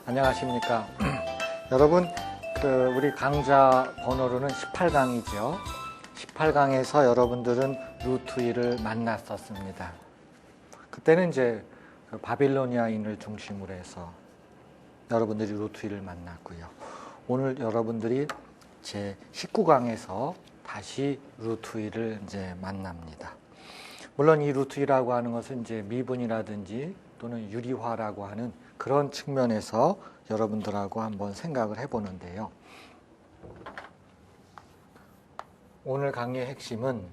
안녕하십니까. 여러분, 우리 강좌 번호로는 18강이죠. 18강에서 여러분들은 루트 2를 만났었습니다. 그때는 이제 바빌로니아인을 중심으로 해서 여러분들이 루트 2를 만났고요. 오늘 여러분들이 제 19강에서 다시 루트 2를 이제 만납니다. 물론 이 루트 2라고 하는 것은 이제 미분이라든지 또는 유리화라고 하는 그런 측면에서 여러분들하고 한번 생각을 해보는데요. 오늘 강의의 핵심은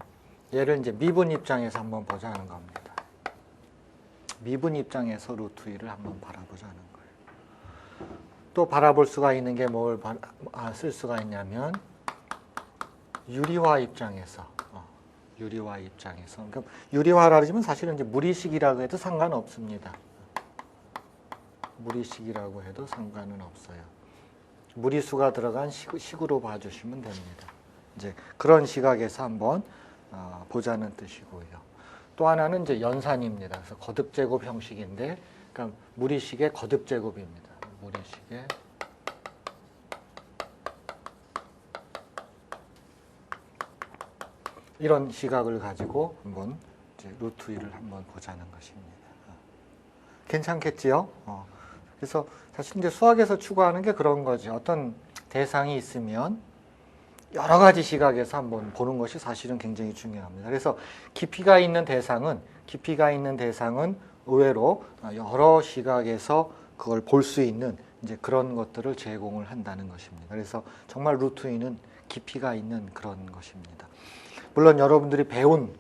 얘를 이제 미분 입장에서 한번 보자는 겁니다. 미분 입장에서 루트 2를 한번 바라보자는 거예요. 또 바라볼 수가 있는 게 뭘 쓸 수가 있냐면 유리화 입장에서. 유리화 입장에서. 그러니까 유리화라 그러면 사실은 이제 무리식이라고 해도 상관없습니다. 무리식이라고 해도 상관은 없어요. 무리수가 들어간 식으로 봐주시면 됩니다. 이제 그런 시각에서 한번 보자는 뜻이고요. 또 하나는 이제 연산입니다. 그래서 거듭제곱 형식인데, 그러니까 무리식의 거듭제곱입니다. 무리식의 이런 시각을 가지고 한번 이제 루트 2를 한번 보자는 것입니다. 괜찮겠지요? 그래서 사실 이제 수학에서 추구하는 게 그런 거죠. 어떤 대상이 있으면 여러 가지 시각에서 한번 보는 것이 사실은 굉장히 중요합니다. 그래서 깊이가 있는 대상은 의외로 여러 시각에서 그걸 볼 수 있는 이제 그런 것들을 제공을 한다는 것입니다. 그래서 정말 루트 2는 깊이가 있는 그런 것입니다. 물론 여러분들이 배운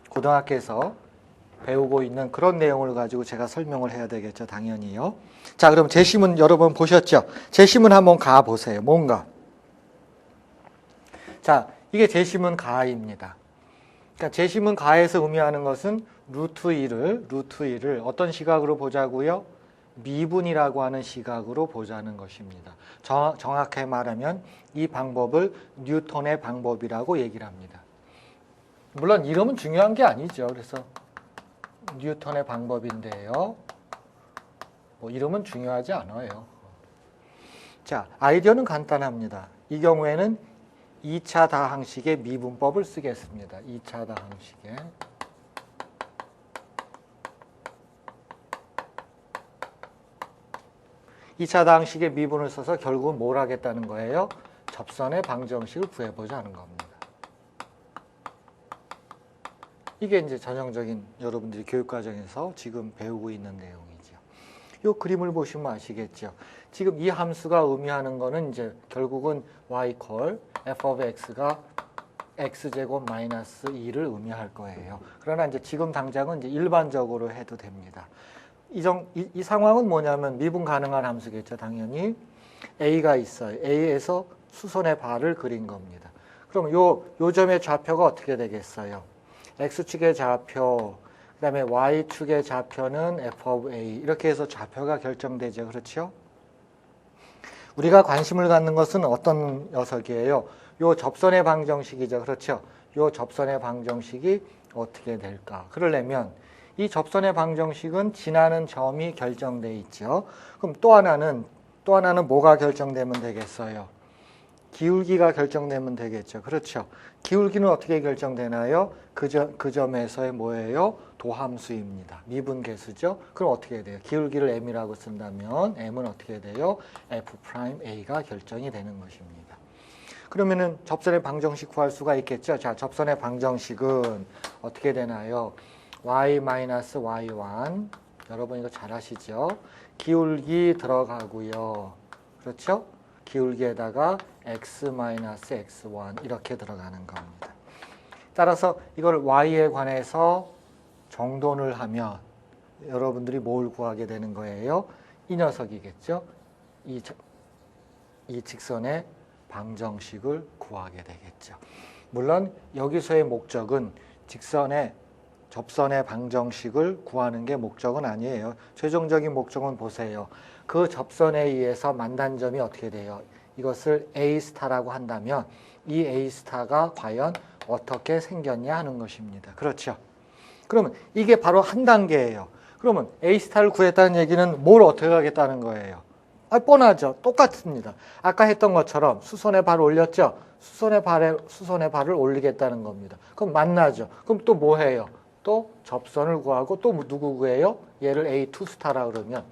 고등학교에서 배우고 있는 그런 내용을 가지고 제가 설명을 해야 되겠죠. 당연히요. 자, 그럼 제시문 여러분 보셨죠? 제시문 한번 가보세요. 뭔가. 자, 이게 제시문 가입니다. 그러니까 제시문 가에서 의미하는 것은 루트 2를 어떤 시각으로 보자고요? 미분이라고 하는 시각으로 보자는 것입니다. 정확하게 말하면 이 방법을 뉴턴의 방법이라고 얘기를 합니다. 물론 이름은 중요한 게 아니죠. 그래서 뉴턴의 방법인데요. 뭐 이름은 중요하지 않아요. 자, 아이디어는 간단합니다. 이 경우에는 2차 다항식의 미분법을 쓰겠습니다. 2차 다항식의. 다항식의 미분을 써서 결국은 뭘 하겠다는 거예요? 접선의 방정식을 구해보자 하는 겁니다. 이게 이제 전형적인 여러분들이 교육과정에서 지금 배우고 있는 내용이죠. 이 그림을 보시면 아시겠죠. 지금 이 함수가 의미하는 거는 이제 결국은 y 콜 f of x가 x제곱 마이너스 2를 의미할 거예요. 그러나 이제 지금 당장은 이제 일반적으로 해도 됩니다. 이 상황은 뭐냐면 미분 가능한 함수겠죠. 당연히 a가 있어요. a에서 수선의 발을 그린 겁니다. 그럼 요 점의 좌표가 어떻게 되겠어요? x축의 좌표, 그 다음에 y축의 좌표는 f of a 이렇게 해서 좌표가 결정되죠. 그렇죠? 우리가 관심을 갖는 것은 어떤 녀석이에요? 요 접선의 방정식이죠. 그렇죠? 요 접선의 방정식이 어떻게 될까? 그러려면 이 접선의 방정식은 지나는 점이 결정돼 있죠. 그럼 또 하나는 뭐가 결정되면 되겠어요? 기울기가 결정되면 되겠죠. 그렇죠? 기울기는 어떻게 결정되나요? 그 점에서의 뭐예요? 도함수입니다. 미분계수죠. 그럼 어떻게 돼요? 기울기를 m이라고 쓴다면 m은 어떻게 돼요? f'a가 결정이 되는 것입니다. 그러면은 접선의 방정식 구할 수가 있겠죠. 자, 접선의 방정식은 어떻게 되나요? y-y1 여러분 이거 잘 아시죠? 기울기 들어가고요. 그렇죠? 기울기에다가 x-x1 이렇게 들어가는 겁니다. 따라서 이걸 y에 관해서 정돈을 하면 여러분들이 뭘 구하게 되는 거예요? 이 녀석이겠죠? 이 직선의 방정식을 구하게 되겠죠. 물론 여기서의 목적은 접선의 방정식을 구하는 게 목적은 아니에요. 최종적인 목적은 보세요. 그 접선에 의해서 만난 점이 어떻게 돼요? 이것을 A*라고 한다면 이 A*가 과연 어떻게 생겼냐 하는 것입니다. 그렇죠? 그러면 이게 바로 한 단계예요. 그러면 A*를 구했다는 얘기는 뭘 어떻게 하겠다는 거예요? 뻔하죠. 똑같습니다. 아까 했던 것처럼 수선에 발을 올렸죠. 수선에 발을 올리겠다는 겁니다. 그럼 만나죠. 그럼 또 뭐 해요? 또 접선을 구하고 또 누구 구해요? 얘를 A2 스타라 그러면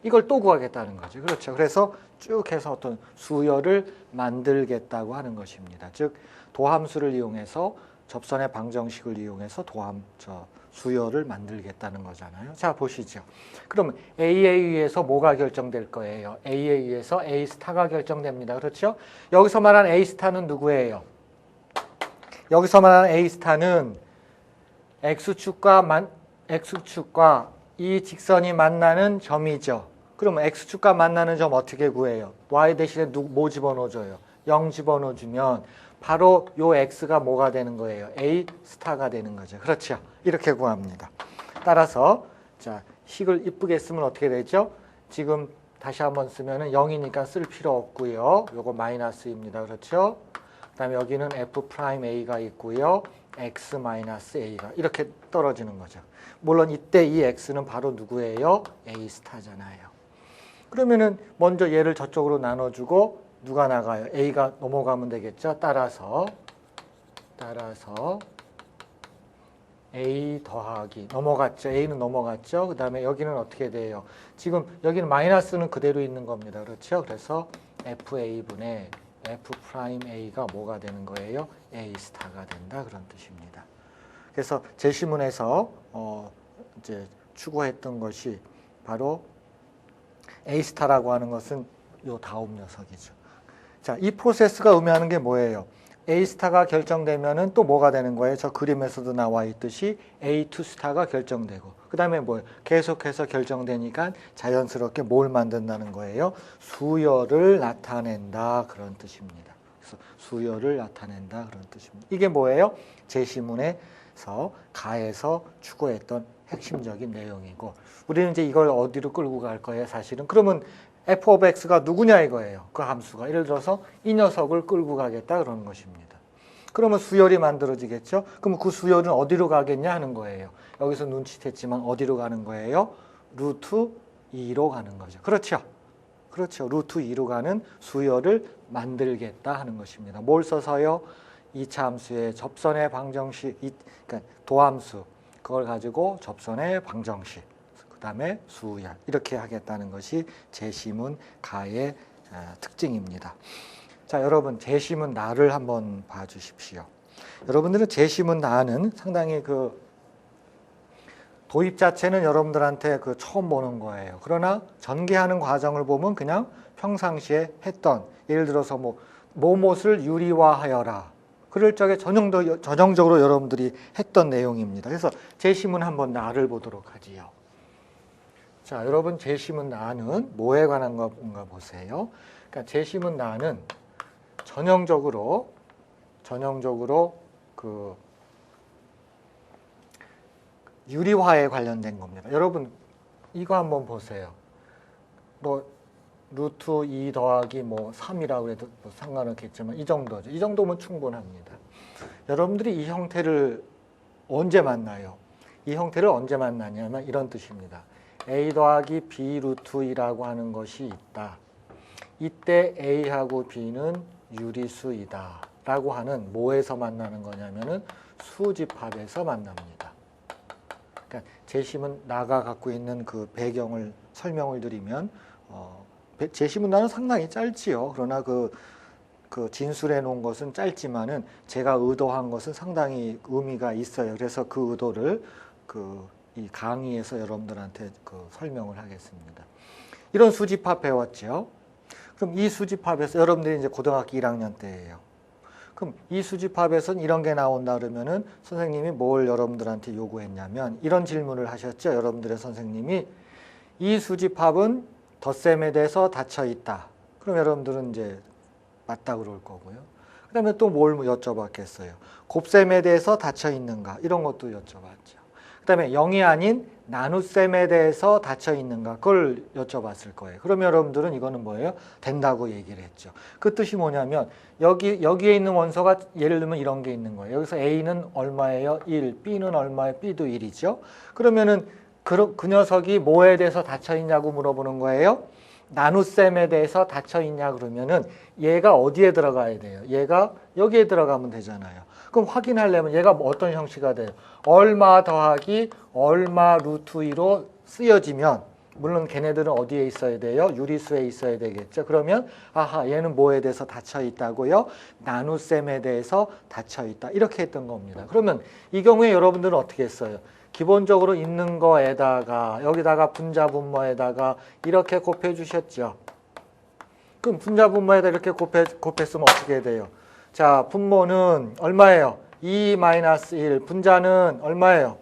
이걸 또 구하겠다는 거죠. 그렇죠. 그래서 쭉 해서 어떤 수열을 만들겠다고 하는 것입니다. 즉 도함수를 이용해서 접선의 방정식을 이용해서 수열을 만들겠다는 거잖아요. 자, 보시죠. 그럼 A에 의해서 뭐가 결정될 거예요? A에 의해서 A 스타가 결정됩니다. 그렇죠? 여기서 말하는 A 스타는 누구예요? 여기서 말하는 A 스타는 X축과 이 직선이 만나는 점이죠. 그러면 X축과 만나는 점 어떻게 구해요? Y 대신에 뭐 집어넣어줘요? 0 집어넣어주면 바로 요 X가 뭐가 되는 거예요? A 스타가 되는 거죠. 그렇죠? 이렇게 구합니다. 따라서 자, 식을 이쁘게 쓰면 어떻게 되죠? 지금 다시 한번 쓰면은 0이니까 쓸 필요 없고요. 요거 마이너스입니다. 그렇죠? 그다음에 여기는 F'A가 있고요. X-A가 이렇게 떨어지는 거죠. 물론 이때 이 X는 바로 누구예요? A 스타잖아요. 그러면은 먼저 얘를 저쪽으로 나눠주고 누가 나가요? A가 넘어가면 되겠죠? 따라서 A 더하기 넘어갔죠? A는 넘어갔죠? 그 다음에 여기는 어떻게 돼요? 지금 여기는 마이너스는 그대로 있는 겁니다. 그렇죠? 그래서 FA분의 F'A가 뭐가 되는 거예요? A 스타가 된다 그런 뜻입니다. 그래서 제시문에서 이제 추구했던 것이 바로 A 스타라고 하는 것은 요 다음 녀석이죠. 자, 이 프로세스가 의미하는 게 뭐예요? A 스타가 결정되면은 또 뭐가 되는 거예요? 저 그림에서도 나와 있듯이 A2 스타가 결정되고 그 다음에 뭐예요? 계속해서 결정되니까 자연스럽게 뭘 만든다는 거예요? 수열을 나타낸다 그런 뜻입니다. 그래서 수열을 나타낸다 그런 뜻입니다. 이게 뭐예요? 제시문에서 가에서 추구했던 핵심적인 내용이고 우리는 이제 이걸 어디로 끌고 갈 거예요? 사실은 그러면 f of x가 누구냐 이거예요. 그 함수가. 예를 들어서 이 녀석을 끌고 가겠다 그러는 것입니다. 그러면 수열이 만들어지겠죠. 그럼 그 수열은 어디로 가겠냐 하는 거예요. 여기서 눈치챘지만 어디로 가는 거예요? 루트 2로 가는 거죠. 그렇죠. 그렇죠. 루트 2로 가는 수열을 만들겠다 하는 것입니다. 뭘 써서요? 2차 함수의 접선의 방정식, 그러니까 도함수 그걸 가지고 접선의 방정식 그 다음에 수열 이렇게 하겠다는 것이 제시문 가의 특징입니다. 자, 여러분 제시문 나를 한번 봐주십시오. 여러분들은 제시문 나는 상당히 그 도입 자체는 여러분들한테 그 처음 보는 거예요. 그러나 전개하는 과정을 보면 그냥 평상시에 했던 예를 들어서 뭐뭇을 유리화하여라. 그럴 적에 전형적으로 여러분들이 했던 내용입니다. 그래서 제시문 한번 나를 보도록 하지요. 자, 여러분 제시문 나는 뭐에 관한 건가 보세요. 그러니까 제시문 나는 전형적으로 그 유리화에 관련된 겁니다. 여러분 이거 한번 보세요. 루트 2 더하기 3이라고 해도 상관없겠지만 이 정도죠. 이 정도면 충분합니다. 여러분들이 이 형태를 언제 만나요? 이 형태를 언제 만나냐면 이런 뜻입니다. A 더하기 B 루트 2라고 하는 것이 있다. 이때 A하고 B는 유리수이다. 라고 하는 뭐에서 만나는 거냐면은 수집합에서 만납니다. 그러니까 제시문 나가 갖고 있는 그 배경을 설명을 드리면 제시문 나는 상당히 짧지요. 그러나 그 진술해 놓은 것은 짧지만은 제가 의도한 것은 상당히 의미가 있어요. 그래서 그 의도를 이 강의에서 여러분들한테 설명을 하겠습니다. 이런 수집합 배웠죠. 그럼 이 수집합에서 여러분들이 이제 고등학교 1학년 때예요. 그럼 이 수집합에서는 이런 게 나온다 그러면은 선생님이 뭘 여러분들한테 요구했냐면 이런 질문을 하셨죠. 여러분들의 선생님이 이 수집합은 덧셈에 대해서 닫혀 있다. 그럼 여러분들은 이제 맞다 그럴 거고요. 그 다음에 또 뭘 여쭤봤겠어요. 곱셈에 대해서 닫혀 있는가? 이런 것도 여쭤봤죠. 그 다음에 0이 아닌 나눗셈에 대해서 닫혀 있는가? 그걸 여쭤봤을 거예요. 그러면 여러분들은 이거는 뭐예요? 된다고 얘기를 했죠. 그 뜻이 뭐냐면 여기에 있는 원소가 예를 들면 이런 게 있는 거예요. 여기서 A는 얼마예요? 1, B는 얼마예요? B도 1이죠. 그러면은 그 녀석이 뭐에 대해서 닫혀 있냐고 물어보는 거예요? 나눗셈에 대해서 닫혀 있냐 그러면은 얘가 어디에 들어가야 돼요? 얘가 여기에 들어가면 되잖아요. 그럼 확인하려면 얘가 뭐 어떤 형식이 돼요? 얼마 더하기 얼마 루트 2로 쓰여지면, 물론 걔네들은 어디에 있어야 돼요? 유리수에 있어야 되겠죠. 그러면 아하, 얘는 뭐에 대해서 닫혀 있다고요? 나눗셈에 대해서 닫혀 있다. 이렇게 했던 겁니다. 그러면 이 경우에 여러분들은 어떻게 했어요? 기본적으로 있는 거에다가 여기다가 분자 분모에다가 이렇게 곱해 주셨죠. 그럼 분자 분모에다 이렇게 곱했으면 어떻게 돼요? 자, 분모는 얼마예요? 2-1. 분자는 얼마예요?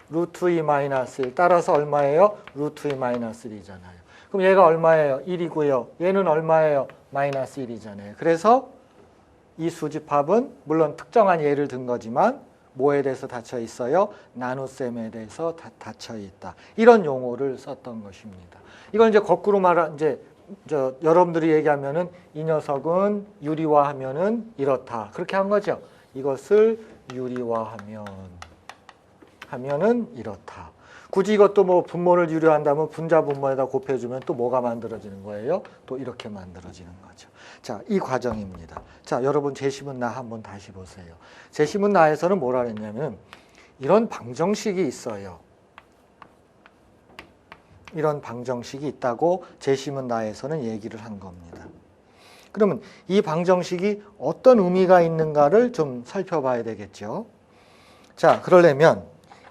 루트 2-1. 따라서 얼마예요? 루트 2-1이잖아요. 그럼 얘가 얼마예요? 1이고요. 얘는 얼마예요? 마이너스 1이잖아요. 그래서 이 수집합은 물론 특정한 예를 든 거지만 뭐에 대해서 닫혀 있어요? 나눗셈에 대해서 닫혀 있다. 이런 용어를 썼던 것입니다. 이걸 이제 거꾸로 이제 여러분들이 얘기하면은 이 녀석은 유리화하면은 이렇다. 그렇게 한 거죠. 이것을 유리화하면은 이렇다. 굳이 이것도 뭐 분모를 유리화한다면 분자 분모에다 곱해주면 또 뭐가 만들어지는 거예요? 또 이렇게 만들어지는 거죠. 자, 이 과정입니다. 자, 여러분 제시문 나 한번 다시 보세요. 제시문 나에서는 뭐라 그랬냐면 이런 방정식이 있어요. 이런 방정식이 있다고 제시문 나에서는 얘기를 한 겁니다. 그러면 이 방정식이 어떤 의미가 있는가를 좀 살펴봐야 되겠죠. 자, 그러려면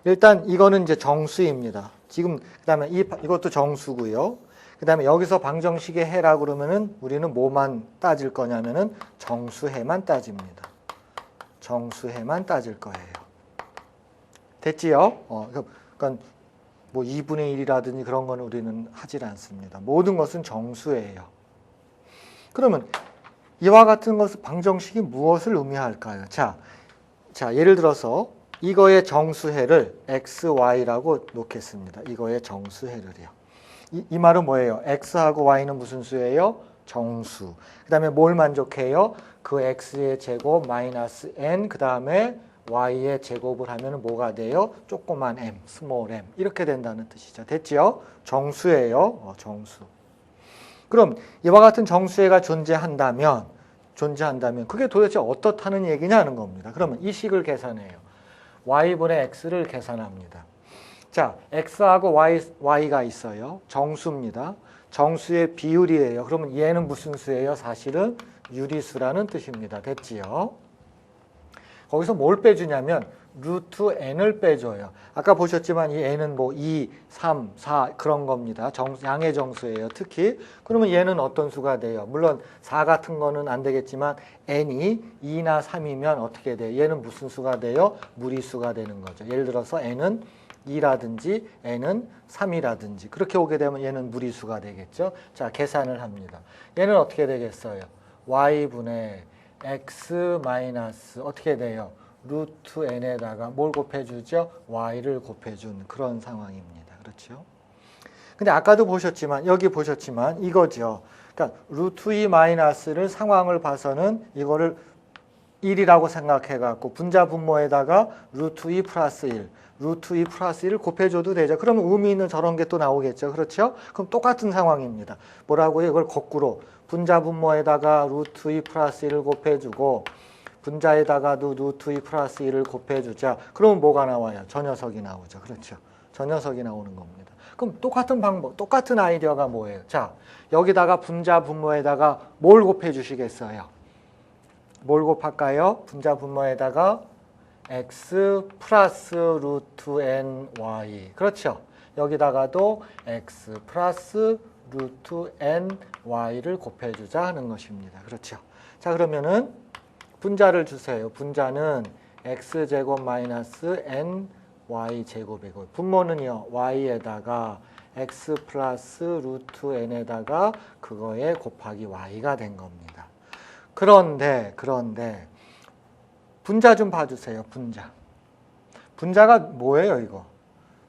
일단 이거는 이제 정수입니다. 지금 그다음에 이것도 정수고요. 그다음에 여기서 방정식의 해라 그러면은 우리는 뭐만 따질 거냐면은 정수해만 따집니다. 정수해만 따질 거예요. 됐지요? 그러니까 뭐 2분의 1이라든지 그런 거는 우리는 하질 않습니다. 모든 것은 정수예요. 그러면 이와 같은 것은 방정식이 무엇을 의미할까요? 자, 예를 들어서 이거의 정수해를 xy라고 놓겠습니다. 이거의 정수해를요. 이 말은 뭐예요? x하고 y는 무슨 수예요? 정수. 그 다음에 뭘 만족해요? 그 x의 제곱 마이너스 n, 그 다음에 y의 제곱을 하면 뭐가 돼요? 조그만 m, 스몰 m. 이렇게 된다는 뜻이죠. 됐죠? 정수예요. 정수. 그럼 이와 같은 정수해가 존재한다면 그게 도대체 어떻다는 얘기냐는 겁니다. 그러면 이 식을 계산해요. y분의 x를 계산합니다. 자, x하고 y가 있어요. 정수입니다. 정수의 비율이에요. 그러면 얘는 무슨 수예요? 사실은 유리수라는 뜻입니다. 됐지요? 거기서 뭘 빼주냐면 루트 n을 빼줘요. 아까 보셨지만 이 n은 뭐 2, 3, 4 그런 겁니다. 양의 정수예요. 특히 그러면 얘는 어떤 수가 돼요? 물론 4 같은 거는 안 되겠지만 n이 2나 3이면 어떻게 돼요? 얘는 무슨 수가 돼요? 무리수가 되는 거죠. 예를 들어서 n은 2라든지 n은 3이라든지 그렇게 오게 되면 얘는 무리수가 되겠죠. 자, 계산을 합니다. 얘는 어떻게 되겠어요? y분의 x 마이너스 어떻게 돼요? 루트 n에다가 뭘 곱해주죠? y를 곱해준 그런 상황입니다. 그렇죠? 근데 아까도 보셨지만 여기 보셨지만 이거죠. 그러니까 루트 2 마이너스를 상황을 봐서는 이거를 1이라고 생각해 갖고 분자 분모에다가 루트 2 플러스 1 루트 2 플러스 1을 곱해줘도 되죠. 그러면 의미 있는 저런 게 또 나오겠죠. 그렇죠? 그럼 똑같은 상황입니다. 뭐라고요? 이걸 거꾸로 분자 분모에다가 루트 2 플러스 1을 곱해주고 분자에다가도 루트 2 플러스 1을 곱해주자. 그러면 뭐가 나와요? 저 녀석이 나오죠. 그렇죠? 저 녀석이 나오는 겁니다. 그럼 똑같은 방법, 똑같은 아이디어가 뭐예요? 자, 여기다가 분자 분모에다가 뭘 곱해주시겠어요? 뭘 곱할까요? 분자 분모에다가 x 플러스 루트 n y. 그렇죠? 여기다가도 x 플러스 루트 n y를 곱해주자 하는 것입니다. 그렇죠? 자, 그러면은 분자를 주세요. 분자는 x제곱 마이너스 n y제곱이고 분모는요. y에다가 x 플러스 루트 n에다가 그거에 곱하기 y가 된 겁니다. 그런데 분자 좀 봐주세요. 분자가 뭐예요 이거?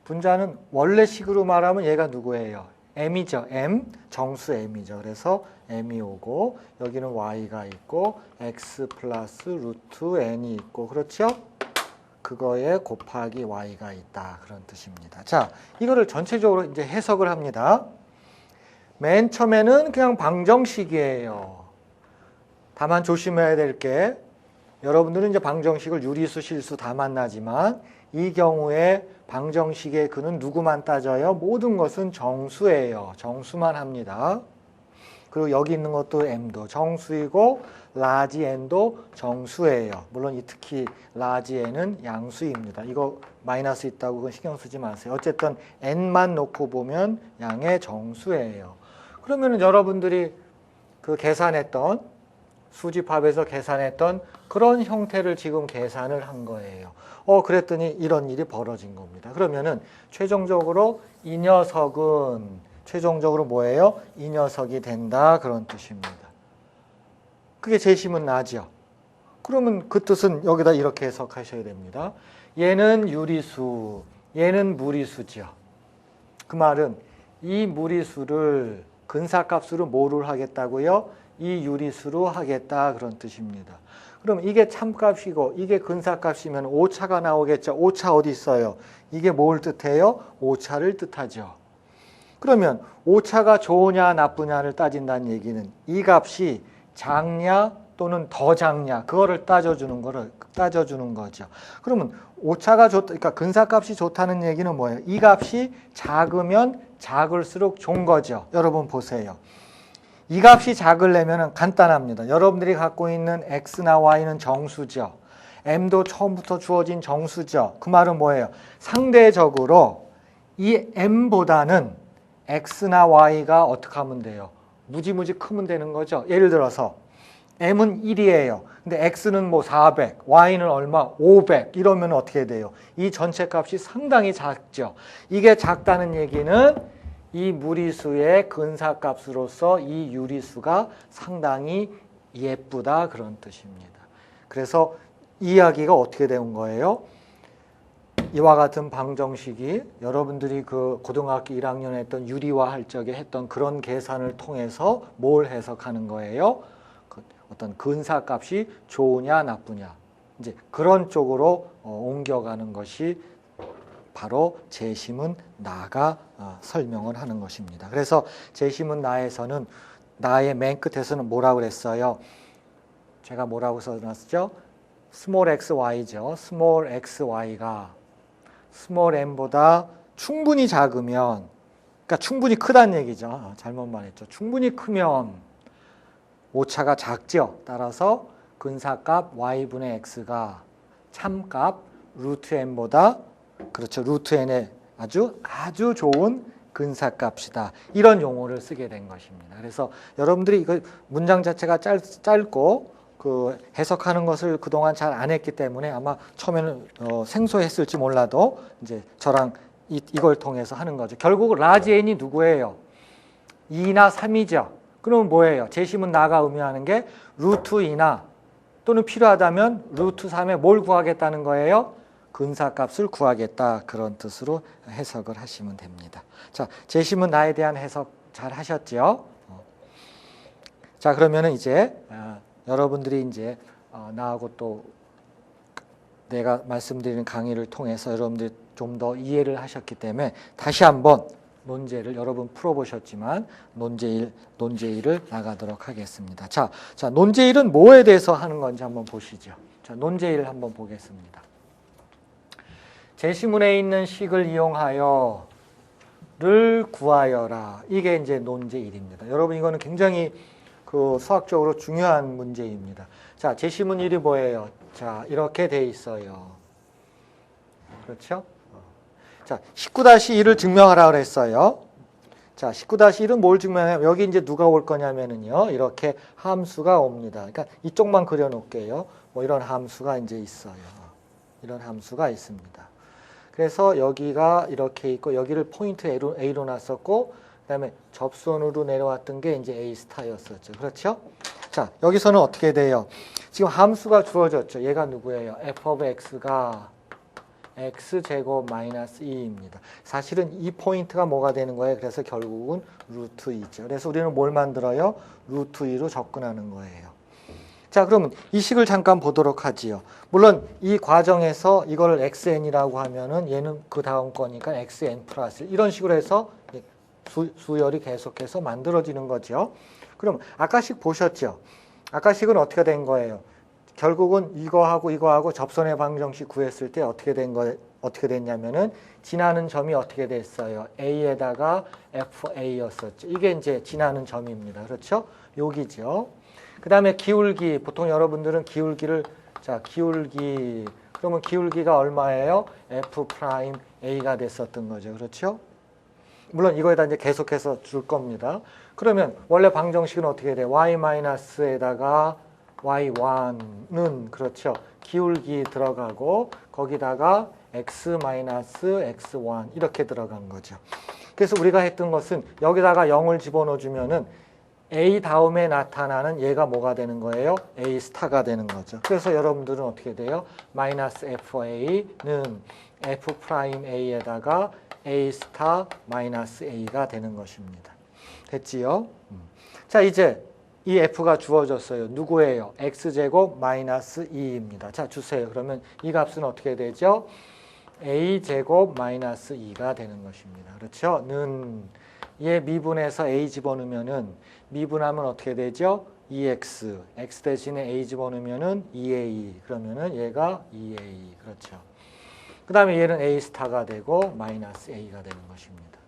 분자는 원래 식으로 말하면 얘가 누구예요? m이죠. m, 정수 m이죠. 그래서 m이 오고 여기는 y가 있고 x 플러스 루트 n이 있고 그렇죠? 그거에 곱하기 y가 있다. 그런 뜻입니다. 자, 이거를 전체적으로 이제 해석을 합니다. 맨 처음에는 그냥 방정식이에요. 다만 조심해야 될 게 여러분들은 이제 방정식을 유리수, 실수 다 만나지만 이 경우에 방정식의 근은 누구만 따져요? 모든 것은 정수예요. 정수만 합니다. 그리고 여기 있는 것도 m도 정수이고 라지 n도 정수예요. 물론 특히 라지 n은 양수입니다. 이거 마이너스 있다고 그건 신경 쓰지 마세요. 어쨌든 n만 놓고 보면 양의 정수예요. 그러면 여러분들이 그 계산했던 수집합에서 계산했던 그런 형태를 지금 계산을 한 거예요. 그랬더니 이런 일이 벌어진 겁니다. 그러면은 최종적으로 이 녀석은 최종적으로 뭐예요? 이 녀석이 된다 그런 뜻입니다. 그게 재심은 나죠. 그러면 그 뜻은 여기다 이렇게 해석하셔야 됩니다. 얘는 유리수, 얘는 무리수죠. 그 말은 이 무리수를 근사값으로 뭐를 하겠다고요? 이 유리수로 하겠다 그런 뜻입니다. 그럼 이게 참값이고 이게 근사값이면 오차가 나오겠죠. 오차 어디 있어요? 이게 뭘 뜻해요? 오차를 뜻하죠. 그러면 오차가 좋으냐 나쁘냐를 따진다는 얘기는 이 값이 작냐 또는 더 작냐 그거를 따져주는 거죠. 그러면 오차가 좋다, 그러니까 근사값이 좋다는 얘기는 뭐예요? 이 값이 작으면 작을수록 좋은 거죠. 여러분 보세요. 이 값이 작으려면 간단합니다. 여러분들이 갖고 있는 x나 y는 정수죠. m도 처음부터 주어진 정수죠. 그 말은 뭐예요? 상대적으로 이 m보다는 x나 y가 어떻게 하면 돼요? 무지무지 크면 되는 거죠. 예를 들어서 m은 1이에요. 근데 x는 뭐 400, y는 얼마? 500 이러면 어떻게 돼요? 이 전체 값이 상당히 작죠. 이게 작다는 얘기는 이 무리수의 근사값으로서 이 유리수가 상당히 예쁘다 그런 뜻입니다. 그래서 이야기가 어떻게 된 거예요? 이와 같은 방정식이 여러분들이 그 고등학교 1학년 했던 유리화 할 적에 했던 그런 계산을 통해서 뭘 해석하는 거예요? 어떤 근사값이 좋으냐 나쁘냐 이제 그런 쪽으로 옮겨가는 것이 바로 재심은 나가 설명을 하는 것입니다. 그래서 재심은 나에서는 나의 맨 끝에서는 뭐라고 그랬어요? 제가 뭐라고 써놨죠? 스몰 xy죠. 스몰 xy가 스몰 m보다 충분히 작으면, 그러니까 충분히 크다는 얘기죠. 잘못 말했죠. 충분히 크면 오차가 작죠. 따라서 근사값 y분의 x가 참값 루트 n보다 그렇죠. 루트 n의 아주 좋은 근사값이다. 이런 용어를 쓰게 된 것입니다. 그래서 여러분들이 이거 문장 자체가 짧고 그 해석하는 것을 그동안 잘 안 했기 때문에 아마 처음에는 생소했을지 몰라도 이제 저랑 이걸 통해서 하는 거죠. 결국 라지 n이 누구예요? 2나 3이죠. 그러면 뭐예요? 재심은 나가 의미하는 게 루트 2나 또는 필요하다면 루트 3에 뭘 구하겠다는 거예요? 근사값을 구하겠다 그런 뜻으로 해석을 하시면 됩니다. 자, 재심은 나에 대한 해석 잘 하셨죠? 자, 그러면은 이제 여러분들이 이제 나하고 또 내가 말씀드리는 강의를 통해서 여러분들이 좀 더 이해를 하셨기 때문에 다시 한번 논제를 여러분 풀어보셨지만 논제1을 나가도록 하겠습니다. 자, 논제1은 뭐에 대해서 하는 건지 한번 보시죠. 자, 논제1 한번 보겠습니다. 제시문에 있는 식을 이용하여 를 구하여라. 이게 이제 논제 1입니다. 여러분 이거는 굉장히 그 수학적으로 중요한 문제입니다. 자, 제시문 1이 뭐예요? 자, 이렇게 돼 있어요. 그렇죠? 자, 19-1을 증명하라 그랬어요. 자, 19-1은 뭘 증명하냐면 여기 이제 누가 올 거냐면은요. 이렇게 함수가 옵니다. 그러니까 이쪽만 그려 놓을게요. 뭐 이런 함수가 이제 있어요. 이런 함수가 있습니다. 그래서 여기가 이렇게 있고 여기를 포인트 A로 놨었고 그다음에 접선으로 내려왔던 게 이제 A 스타였었죠. 그렇죠? 자, 여기서는 어떻게 돼요? 지금 함수가 주어졌죠. 얘가 누구예요? f of x가 x제곱 마이너스 2입니다. 사실은 이 포인트가 뭐가 되는 거예요? 그래서 결국은 루트 2죠. 그래서 우리는 뭘 만들어요? 루트 2로 접근하는 거예요. 자, 그러면 이 식을 잠깐 보도록 하지요. 물론 이 과정에서 이걸 xn이라고 하면은 얘는 그 다음 거니까 xn 플러스 이런 식으로 해서 수열이 계속해서 만들어지는 거죠. 그럼 아까식 보셨죠? 아까식은 어떻게 된 거예요? 결국은 이거하고 접선의 방정식 구했을 때 어떻게 됐냐면은 지나는 점이 어떻게 됐어요? A에다가 FA였었죠. 이게 이제 지나는 점입니다. 그렇죠? 여기죠. 그 다음에 기울기, 보통 여러분들은 기울기를, 자, 기울기, 그러면 기울기가 얼마예요? F'A가 됐었던 거죠. 그렇죠? 물론 이거에다 이제 계속해서 줄 겁니다. 그러면 원래 방정식은 어떻게 돼? Y-에다가 Y1은 그렇죠. 기울기 들어가고 거기다가 X-X1 이렇게 들어간 거죠. 그래서 우리가 했던 것은 여기다가 0을 집어넣어 주면은 A 다음에 나타나는 얘가 뭐가 되는 거예요? A 스타가 되는 거죠. 그래서 여러분들은 어떻게 돼요? 마이너스 FA는 F'A에다가 A 스타 마이너스 A가 되는 것입니다. 됐지요? 자, 이제 이 F가 주어졌어요. 누구예요? X제곱 마이너스 2입니다. 자, 주세요. 그러면 이 값은 어떻게 되죠? A제곱 마이너스 2가 되는 것입니다. 그렇죠? 는 얘 미분해서 A 집어넣으면은 미분하면 어떻게 되죠? 2x, x 대신에 a 집어넣으면은 2a, 그러면은 얘가 2a, 그렇죠. 그 다음에 얘는 a 스타가 되고 마이너스 a가 되는 것입니다.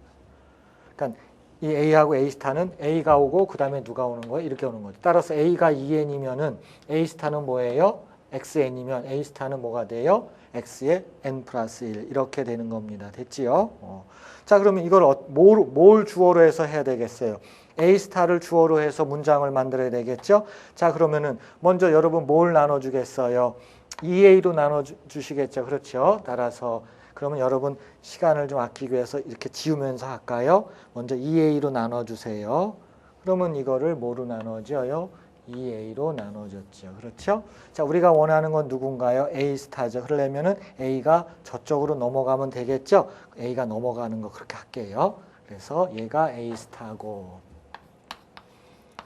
그러니까 이 a하고 a 스타는 a가 오고 그 다음에 누가 오는 거예요? 이렇게 오는 거죠. 따라서 a가 2n이면은 a 스타는 뭐예요? xn이면 a 스타는 뭐가 돼요? x의 n 플러스 1 이렇게 되는 겁니다. 됐지요? 자, 그러면 이걸 뭘 주어로 해서 해야 되겠어요? A 스타를 주어로 해서 문장을 만들어야 되겠죠? 자, 그러면은 먼저 여러분 뭘 나눠주겠어요? 2A로 나눠주시겠죠? 그렇죠? 따라서 그러면 여러분 시간을 좀 아끼기 위해서 이렇게 지우면서 할까요? 먼저 2A로 나눠주세요. 그러면 이거를 뭐로 나눠줘요? 2A로 나눠줬죠. 그렇죠? 자, 우리가 원하는 건 누군가요? A 스타죠. 그러려면은 A가 저쪽으로 넘어가면 되겠죠? A가 넘어가는 거 그렇게 할게요. 그래서 얘가 A 스타고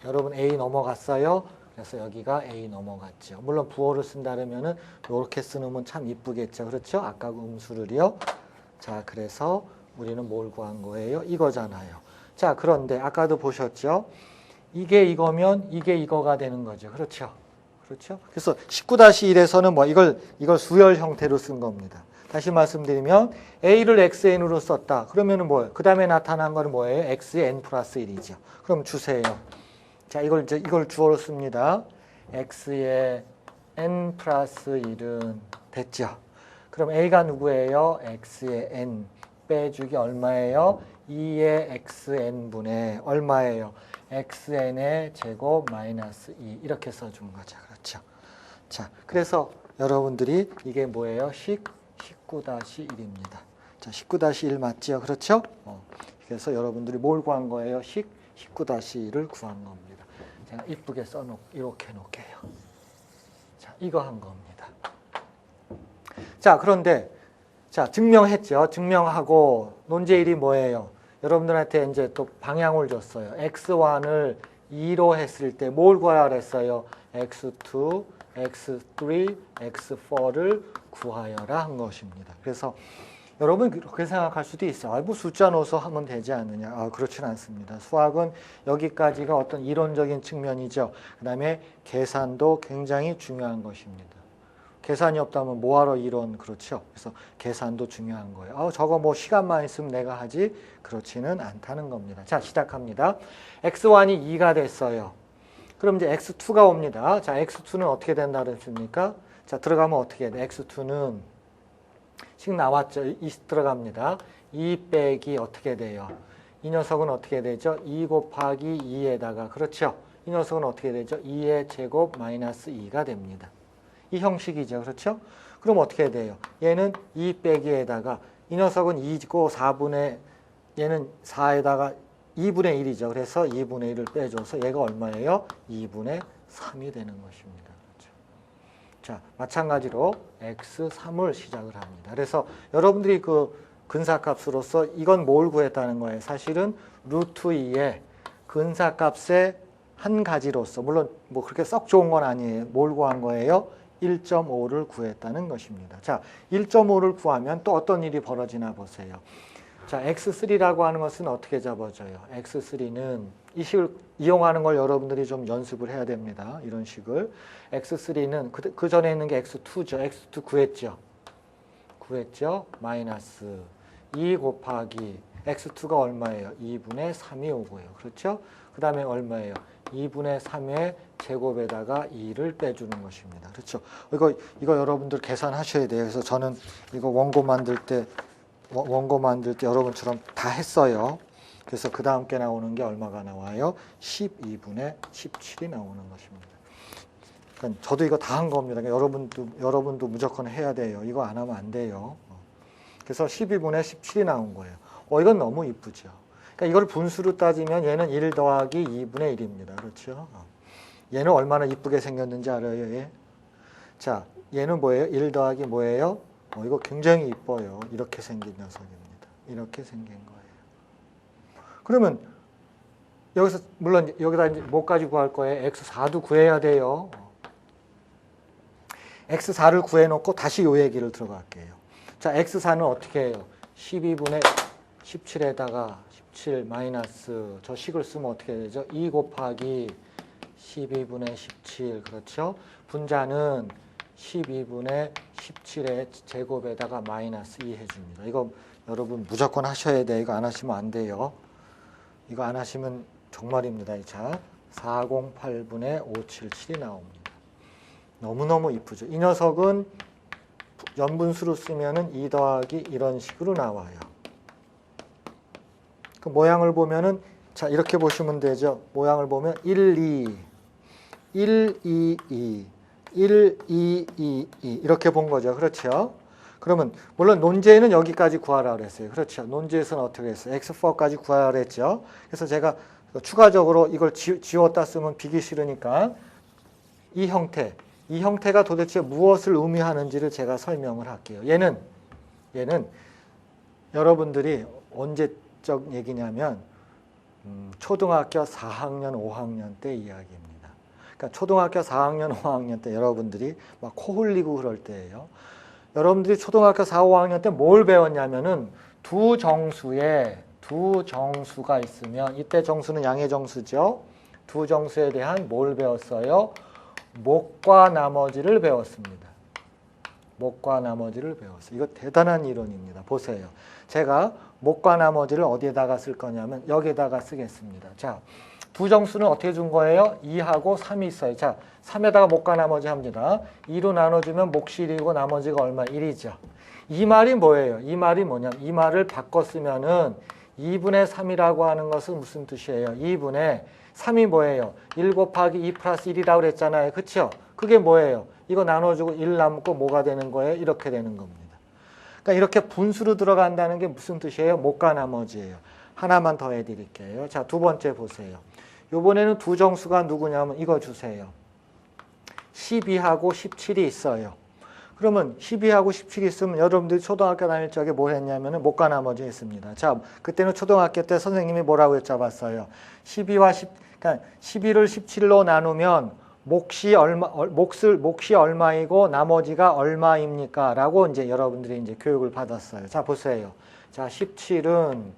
여러분 A 넘어갔어요? 그래서 여기가 A 넘어갔죠. 물론 부호를 쓴다면은 이렇게 쓰면 참 이쁘겠죠. 그렇죠? 아까 음수를요. 자, 그래서 우리는 뭘 구한 거예요? 이거잖아요. 자, 그런데 아까도 보셨죠? 이게 이거면 이게 이거가 되는 거죠. 그렇죠? 그렇죠? 그래서 19-1에서는 뭐 이걸 수열 형태로 쓴 겁니다. 다시 말씀드리면 A를 XN으로 썼다. 그러면은 뭐예요? 그 다음에 나타난 거는 뭐예요? X의 N 플러스 1이죠. 그럼 주세요. 자, 이걸 주어로 씁니다. X의 N 플러스 1은 됐죠. 그럼 A가 누구예요? X의 N 빼주기 얼마예요? 2의 XN분의 얼마예요? XN의 제곱 마이너스 2 이렇게 써준 거죠. 그렇죠. 자, 그래서 여러분들이 이게 뭐예요? 19-1입니다. 자, 19-1 맞지요? 그렇죠? 그래서 여러분들이 뭘 구한 거예요? 19-1을 구한 겁니다. 제가 이쁘게 이렇게 놓을게요. 자, 이거 한 겁니다. 자, 그런데 자, 증명했죠. 증명하고 논제일이 뭐예요? 여러분들한테 이제 또 방향을 줬어요. x1을 2로 했을 때 뭘 구하라 그랬어요? x2, x3, x4를 구하여라 한 것입니다. 그래서 여러분 그렇게 생각할 수도 있어요. 뭐 숫자 넣어서 하면 되지 않느냐. 그렇지는 않습니다. 수학은 여기까지가 어떤 이론적인 측면이죠. 그 다음에 계산도 굉장히 중요한 것입니다. 계산이 없다면 뭐하러 이론, 그렇죠. 그래서 계산도 중요한 거예요. 저거 뭐 시간만 있으면 내가 하지, 그렇지는 않다는 겁니다. 자, 시작합니다. x1이 2가 됐어요. 그럼 이제 x2가 옵니다. 자, x2는 어떻게 된다 그랬습니까? 자, 들어가면 어떻게 돼? x2는 식 나왔죠. 2 들어갑니다. 2 빼기 어떻게 돼요? 이 녀석은 어떻게 되죠? 2 곱하기 2에다가, 그렇죠. 이 녀석은 어떻게 되죠? 2의 제곱 마이너스 2가 됩니다. 이 형식이죠. 그렇죠? 그럼 어떻게 돼요? 얘는 2 빼기에다가 이 녀석은 2고 4분의 얘는 4에다가 2분의 1이죠. 그래서 2분의 1을 빼줘서 얘가 얼마예요? 2분의 3이 되는 것입니다. 그렇죠? 자, 마찬가지로 x3을 시작을 합니다. 그래서 여러분들이 그 근사값으로서 이건 뭘 구했다는 거예요? 사실은 루트 2의 근사값의 한 가지로서, 물론 뭐 그렇게 썩 좋은 건 아니에요. 뭘 구한 거예요? 1.5를 구했다는 것입니다. 자, 1.5를 구하면 또 어떤 일이 벌어지나 보세요. 자, x3라고 하는 것은 어떻게 잡아져요? x3는 이 식을 이용하는 걸 여러분들이 좀 연습을 해야 됩니다. 이런 식을. x3는 그 전에 있는 게 x2죠. x2 구했죠? 마이너스 2 곱하기 x2가 얼마예요? 2분의 3이 오고요. 그렇죠? 그 다음에 얼마예요? 2분의 3의 제곱에다가 2를 빼주는 것입니다. 그렇죠? 이거 여러분들 계산하셔야 돼요. 그래서 저는 이거 원고 만들 때 여러분처럼 다 했어요. 그래서 그 다음 게 나오는 게 얼마가 나와요? 12분의 17이 나오는 것입니다. 그러니까 저도 이거 다 한 겁니다. 그러니까 여러분도 무조건 해야 돼요. 이거 안 하면 안 돼요. 그래서 12분의 17이 나온 거예요. 이건 너무 이쁘죠. 그러니까 이걸 분수로 따지면 얘는 1 더하기 2분의 1입니다. 그렇죠? 얘는 얼마나 이쁘게 생겼는지 알아요? 얘? 자, 얘는 뭐예요? 1 더하기 뭐예요? 이거 굉장히 이뻐요. 이렇게 생긴 녀석입니다. 이렇게 생긴 거예요. 그러면 여기서 물론 여기다 이제 뭐까지 구할 거예요? x4도 구해야 돼요. x4를 구해놓고 다시 요 얘기를 들어갈게요. 자, x4는 어떻게 해요? 12분의 17에다가 17 마이너스 저 식을 쓰면 어떻게 되죠? 2 곱하기 12분의 17 그렇죠? 분자는 12분의 17의 제곱에다가 마이너스 2 해줍니다. 이거 여러분 무조건 하셔야 돼요. 이거 안 하시면 안 돼요. 이거 안 하시면 정말입니다. 자, 408분의 577이 나옵니다. 너무너무 이쁘죠. 이 녀석은 연분수로 쓰면은 2 더하기 이런 식으로 나와요. 그 모양을 보면은 자, 이렇게 보시면 되죠. 모양을 보면 1, 2, 1, 2, 2, 1, 2, 2, 2 이렇게 본 거죠. 그렇죠? 그러면 물론 논제에는 여기까지 구하라 그랬어요. 그렇죠? 논제에서는 어떻게 했어요? x4까지 구하라 그랬죠. 그래서 제가 추가적으로 이걸 지웠다 쓰면 비기 싫으니까 이 형태가 도대체 무엇을 의미하는지를 제가 설명을 할게요. 얘는 여러분들이 언제적 얘기냐면 초등학교 4학년, 5학년 때 이야기입니다. 그러니까 초등학교 4학년, 5학년 때 여러분들이 막 코 흘리고 그럴 때예요. 여러분들이 초등학교 4, 5학년 때 뭘 배웠냐면은 두 정수가 있으면 이때 정수는 양의 정수죠. 두 정수에 대한 뭘 배웠어요? 목과 나머지를 배웠습니다. 목과 나머지를 배웠어요. 이거 대단한 이론입니다. 보세요. 제가 목과 나머지를 어디에다가 쓸 거냐면 여기에다가 쓰겠습니다. 자, 두 정수는 어떻게 준 거예요? 2하고 3이 있어요. 자, 3에다가 목과 나머지 합니다. 2로 나눠주면 몫이 1이고 나머지가 얼마? 1이죠. 이 말이 뭐예요? 이 말이 뭐냐면 이 말을 바꿔 쓰면은 2분의 3이라고 하는 것은 무슨 뜻이에요? 2분의 3이 뭐예요? 1 곱하기 2 플러스 1이라고 그랬잖아요. 그렇죠? 그게 뭐예요? 이거 나눠주고 1 남고 뭐가 되는 거예요? 이렇게 되는 겁니다. 그러니까 이렇게 분수로 들어간다는 게 무슨 뜻이에요? 목과 나머지예요. 하나만 더 해드릴게요. 자, 두 번째 보세요. 이번에는 두 정수가 누구냐면 이거 주세요. 12하고 17이 있어요. 그러면 12하고 17이 있으면 여러분들이 초등학교 다닐 적에 뭐 했냐면은 목과 나머지 했습니다. 자, 그때는 초등학교 때 선생님이 뭐라고 여쭤봤어요? 그러니까 12를 17로 나누면 몫이 얼마이고 나머지가 얼마입니까? 라고 이제 여러분들이 이제 교육을 받았어요. 자, 보세요. 자, 17은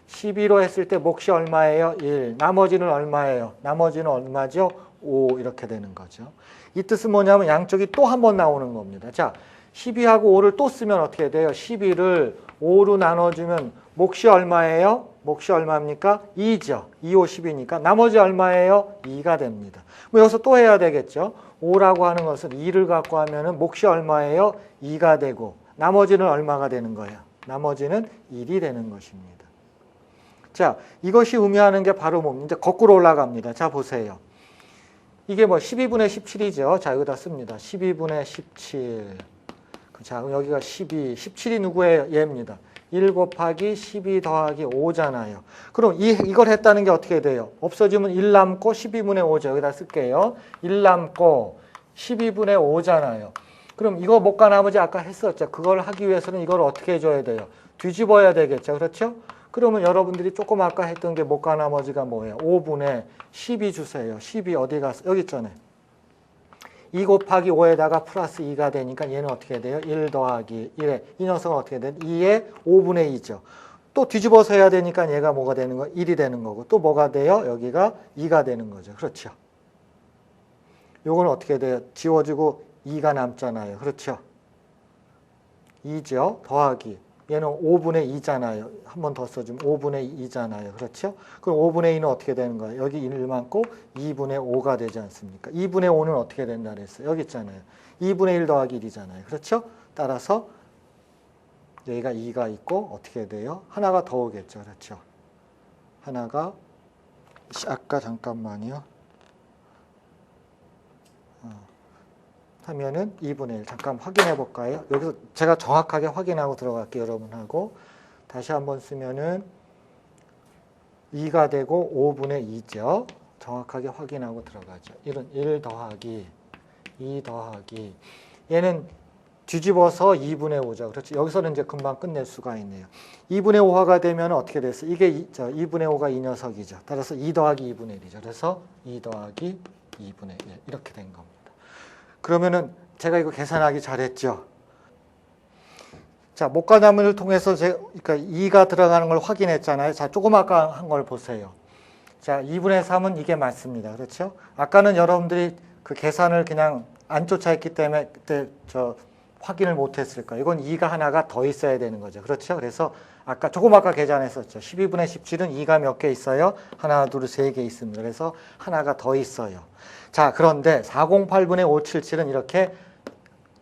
12로 했을 때 몫이 얼마예요? 1. 나머지는 얼마예요? 나머지는 얼마죠? 5 이렇게 되는 거죠. 이 뜻은 뭐냐면 양쪽이 또 한 번 나오는 겁니다. 자, 12하고 5를 또 쓰면 어떻게 돼요? 12를 5로 나눠주면 몫이 얼마예요? 몫이 얼마입니까? 2죠. 2, 5, 10이니까 나머지 얼마예요? 2가 됩니다. 뭐 여기서 또 해야 되겠죠. 5라고 하는 것은 2를 갖고 하면은 몫이 얼마예요? 2가 되고 나머지는 얼마가 되는 거예요? 나머지는 1이 되는 것입니다. 자, 이것이 의미하는 게 바로 뭡니까? 이제 거꾸로 올라갑니다. 자, 보세요. 이게 뭐 12분의 17이죠. 자, 여기다 씁니다. 12분의 17. 자, 그럼 여기가 17이 누구예요? 얘입니다. 1 곱하기 12 더하기 5잖아요. 그럼 이걸 했다는 게 어떻게 돼요? 없어지면 1 남고 12분의 5죠. 여기다 쓸게요. 1 남고 12분의 5잖아요. 그럼 이거 목과 나머지 아까 했었죠. 그걸 하기 위해서는 이걸 어떻게 해줘야 돼요? 뒤집어야 되겠죠. 그렇죠? 그러면 여러분들이 조금 아까 했던 게 목과 나머지가 뭐예요? 5분의 12 주세요. 12 어디 갔어? 여기 있잖아요. 2 곱하기 5에다가 플러스 2가 되니까 얘는 어떻게 돼요? 1 더하기 1에 이 녀석은 어떻게 돼요? 2에 5분의 2죠. 또 뒤집어서 해야 되니까 얘가 뭐가 되는 거? 1이 되는 거고 또 뭐가 돼요? 여기가 2가 되는 거죠. 그렇죠? 요건 어떻게 돼요? 지워지고 2가 남잖아요. 그렇죠? 2죠. 더하기. 얘는 5분의 2잖아요. 한 번 더 써주면 5분의 2잖아요. 그렇죠? 그럼 5분의 2는 어떻게 되는 거예요? 여기 1 많고 2분의 5가 되지 않습니까? 2분의 5는 어떻게 된다 그랬어요? 여기 있잖아요. 2분의 1 더하기 1이잖아요. 그렇죠? 따라서 여기가 2가 있고 어떻게 돼요? 하나가 더 오겠죠. 그렇죠? 하나가 아까 잠깐만요. 하면은 2분의 1 잠깐 확인해 볼까요? 여기서 제가 정확하게 확인하고 들어갈게요. 여러분하고 다시 한번 쓰면은 2가 되고 5분의 2죠. 정확하게 확인하고 들어가죠. 1은 1 더하기 2 더하기 얘는 뒤집어서 2분의 5죠. 그렇죠. 여기서는 이제 금방 끝낼 수가 있네요. 2분의 5화가 되면 어떻게 됐어요? 이게 2분의 5가 이 녀석이죠. 따라서 2 더하기 2분의 1이죠. 그래서 2 더하기 2분의 1 이렇게 된 겁니다. 그러면은 제가 이거 계산하기 잘했죠. 자, 목과나무를 통해서 그러니까 2가 들어가는 걸 확인했잖아요. 자, 조그맣게 한 걸 보세요. 자, 2분의 3은 이게 맞습니다. 그렇죠? 아까는 여러분들이 그 계산을 그냥 안 쫓아했기 때문에 그때 확인을 못했을 거예요. 이건 2가 하나가 더 있어야 되는 거죠. 그렇죠? 그래서 아까 조금 아까 계산했었죠. 12분의 17은 2가 몇 개 있어요? 하나, 둘, 세 개 있습니다. 그래서 하나가 더 있어요. 자, 그런데 408분의 577은 이렇게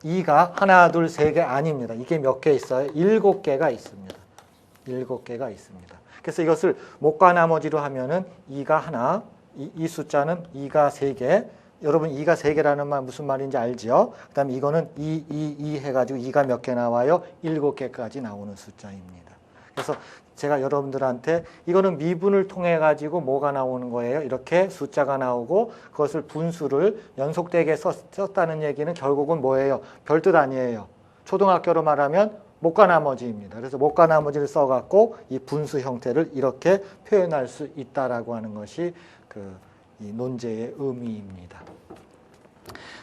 2가 하나, 둘, 세 개 아닙니다. 이게 몇 개 있어요? 7개가 있습니다. 7개가 있습니다. 그래서 이것을 목과 나머지로 하면은 2가 하나, 이 숫자는 2가 3개. 여러분 2가 3개라는 말 무슨 말인지 알죠? 그 다음에 이거는 2 해가지고 2가 몇 개 나와요? 7개까지 나오는 숫자입니다. 그래서 제가 여러분들한테 이거는 미분을 통해 가지고 뭐가 나오는 거예요? 이렇게 숫자가 나오고 그것을 분수를 연속되게 썼다는 얘기는 결국은 뭐예요? 별뜻 아니에요. 초등학교로 말하면 목과 나머지입니다. 그래서 목과 나머지를 써갖고 이 분수 형태를 이렇게 표현할 수 있다라고 하는 것이 이 논제의 의미입니다.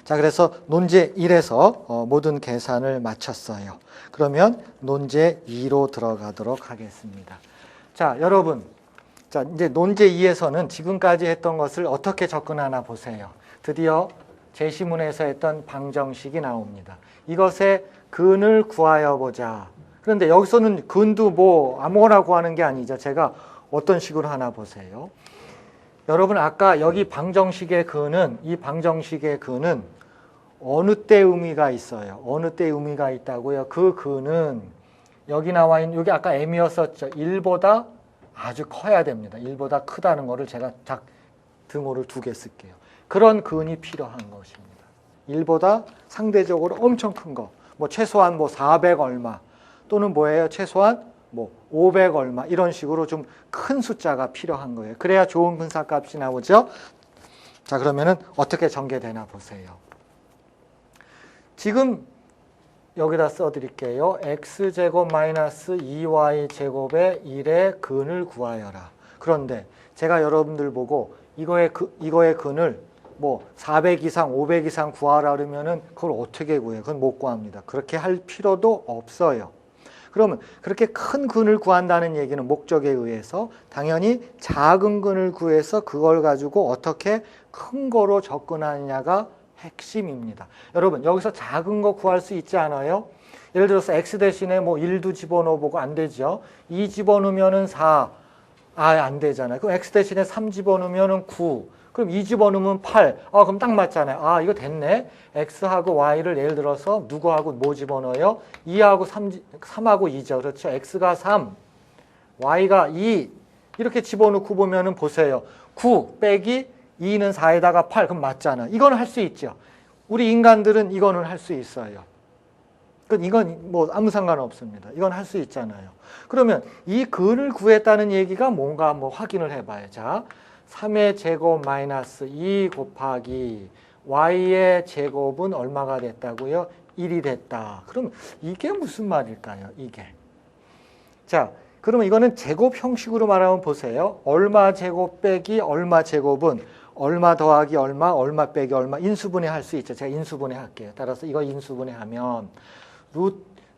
자, 그래서 논제 1에서 모든 계산을 마쳤어요. 그러면 논제 2로 들어가도록 하겠습니다. 자, 여러분. 자, 이제 논제 2에서는 지금까지 했던 것을 어떻게 접근하나 보세요. 드디어 제시문에서 했던 방정식이 나옵니다. 이것의 근을 구하여 보자. 그런데 여기서는 근도 뭐 아무거나 구하는 게 아니죠. 제가 어떤 식으로 하나 보세요. 여러분 아까 여기 방정식의 근은 이 방정식의 근은 어느 때 의미가 있어요. 어느 때 의미가 있다고요. 그 근은 여기 나와 있는 여기 아까 m이었었죠. 1보다 아주 커야 됩니다. 1보다 크다는 거를 제가 등호를 2개 쓸게요. 그런 근이 필요한 것입니다. 1보다 상대적으로 엄청 큰 거. 뭐 최소한 뭐 400 얼마 또는 뭐예요? 최소한 뭐 500 얼마 이런 식으로 좀 큰 숫자가 필요한 거예요. 그래야 좋은 근사값이 나오죠. 자, 그러면은 어떻게 전개되나 보세요. 지금 여기다 써드릴게요. x제곱 마이너스 2y제곱의 1의 근을 구하여라. 그런데 제가 여러분들 보고 이거의 근을 뭐 400 이상 500 이상 구하라 그러면은 그걸 어떻게 구해요? 그건 못 구합니다. 그렇게 할 필요도 없어요. 그러면 그렇게 큰 근을 구한다는 얘기는 목적에 의해서 당연히 작은 근을 구해서 그걸 가지고 어떻게 큰 거로 접근하느냐가 핵심입니다. 여러분 여기서 작은 거 구할 수 있지 않아요? 예를 들어서 x 대신에 뭐 1도 집어넣어보고 안 되죠. 2 집어넣으면은 4. 안 되잖아요. 그럼 x 대신에 3 집어넣으면은 9. 그럼 2 집어넣으면 8. 그럼 딱 맞잖아요. 이거 됐네. x하고 y를 예를 들어서 누구하고 뭐 집어넣어요? 2하고 3하고 2죠. 그렇죠. x가 3, y가 2. 이렇게 집어넣고 보면은 보세요. 9 빼기 2는 4에다가 8. 그럼 맞잖아요. 이거는 할 수 있죠. 우리 인간들은 이거는 할 수 있어요. 이건 뭐 아무 상관없습니다. 이건 할 수 있잖아요. 그러면 이 근을 구했다는 얘기가 뭔가 한번 확인을 해봐요. 자, 3의 제곱 마이너스 2 곱하기 y의 제곱은 얼마가 됐다고요? 1이 됐다. 그럼 이게 무슨 말일까요? 이게. 자, 그러면 이거는 제곱 형식으로 말하면 보세요. 얼마 제곱 빼기 얼마 제곱은 얼마 더하기 얼마, 얼마 빼기 얼마 인수분해 할 수 있죠. 제가 인수분해 할게요. 따라서 이거 인수분해 하면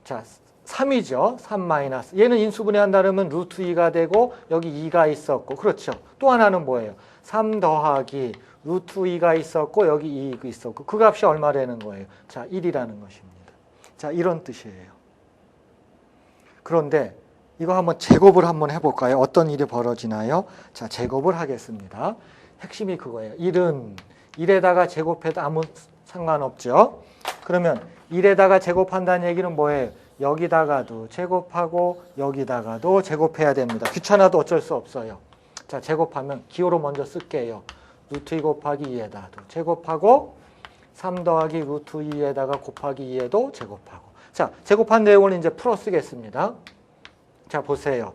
자, 3이죠. 3 마이너스. 얘는 인수분해 한다면 루트 2가 되고 여기 2가 있었고. 그렇죠. 또 하나는 뭐예요? 3 더하기 루트 2가 있었고 여기 2 있었고. 그 값이 얼마 되는 거예요? 자, 1이라는 것입니다. 자, 이런 뜻이에요. 그런데 이거 한번 제곱을 한번 해볼까요? 어떤 일이 벌어지나요? 자, 제곱을 하겠습니다. 핵심이 그거예요. 1은 1에다가 제곱해도 아무 상관없죠. 그러면 1에다가 제곱한다는 얘기는 뭐예요? 여기다가도 제곱하고 여기다가도 제곱해야 됩니다. 귀찮아도 어쩔 수 없어요. 자, 제곱하면 기호로 먼저 쓸게요. 루트 2 곱하기 2에다도 제곱하고 3 더하기 루트 2에다가 곱하기 2에도 제곱하고. 자, 제곱한 내용을 이제 풀어 쓰겠습니다. 자, 보세요.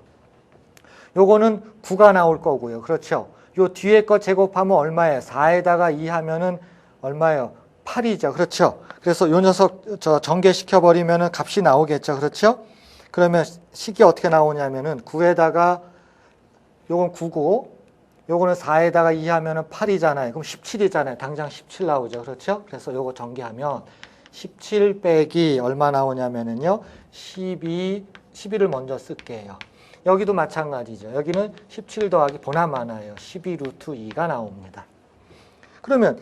요거는 9가 나올 거고요. 그렇죠? 요 뒤에 거 제곱하면 얼마예요? 4에다가 2 하면은 얼마예요? 8이죠. 그렇죠? 그래서 요 녀석 전개시켜 버리면은 값이 나오겠죠. 그렇죠? 그러면 식이 어떻게 나오냐면은 9에다가 요건 9고 요거는 4에다가 2 하면은 8이잖아요. 그럼 17이잖아요. 당장 17 나오죠. 그렇죠? 그래서 요거 전개하면 17 빼기 얼마 나오냐면은요. 12를 먼저 쓸게요. 여기도 마찬가지죠. 여기는 17 더하기 보나 마나요. 12 루트 2가 나옵니다. 그러면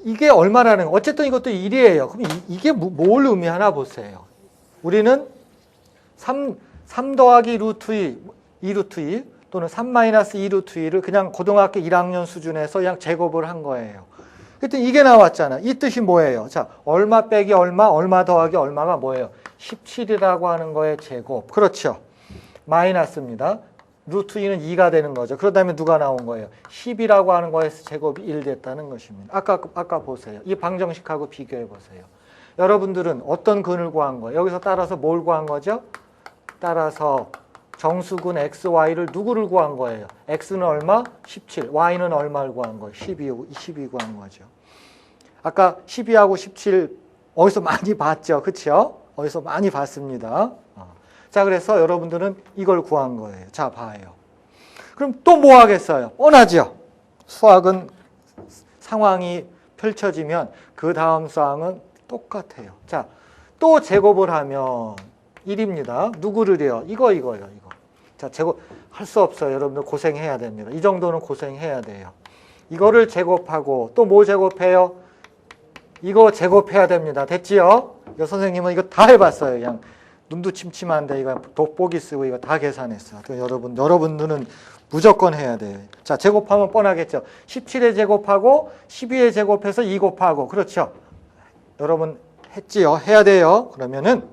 이게 얼마라는 거? 어쨌든 이것도 1이에요. 그럼 이게 뭘 의미하나 보세요. 우리는 3 더하기 루트 2 루트 2 또는 3 마이너스 2 루트 2를 그냥 고등학교 1학년 수준에서 그냥 제곱을 한 거예요. 그때 이게 나왔잖아. 이 뜻이 뭐예요? 자, 얼마 빼기 얼마 더하기 얼마가 뭐예요? 17이라고 하는 거의 제곱. 그렇죠. 마이너스입니다. 루트 2는 2가 되는 거죠. 그러다면 누가 나온 거예요? 10이라고 하는 거에서 제곱이 1 됐다는 것입니다. 아까 보세요. 이 방정식하고 비교해 보세요. 여러분들은 어떤 근을 구한 거예요? 여기서 따라서 뭘 구한 거죠? 따라서 정수근 x, y를 누구를 구한 거예요? x는 얼마? 17. y는 얼마를 구한 거예요? 12 구한 거죠. 아까 12하고 17 어디서 많이 봤죠? 그렇죠? 어디서 많이 봤습니다. 자, 그래서 여러분들은 이걸 구한 거예요. 자, 봐요. 그럼 또 뭐 하겠어요? 뻔하죠? 수학은 상황이 펼쳐지면 그 다음 수학은 똑같아요. 자, 또 제곱을 하면 1입니다. 누구를요? 이거요. 자, 제곱 할 수 없어요. 여러분들 고생해야 됩니다. 이 정도는 고생해야 돼요. 이거를 제곱하고 또 뭐 제곱해요? 이거 제곱해야 됩니다. 됐지요? 선생님은 이거 다 해봤어요. 그냥 눈도 침침한데 이거 돋보기 쓰고 이거 다 계산했어요. 여러분들은 무조건 해야 돼요. 자, 제곱하면 뻔하겠죠. 17에 제곱하고 12에 제곱해서 2 곱하고. 그렇죠? 여러분 했지요? 해야 돼요. 그러면은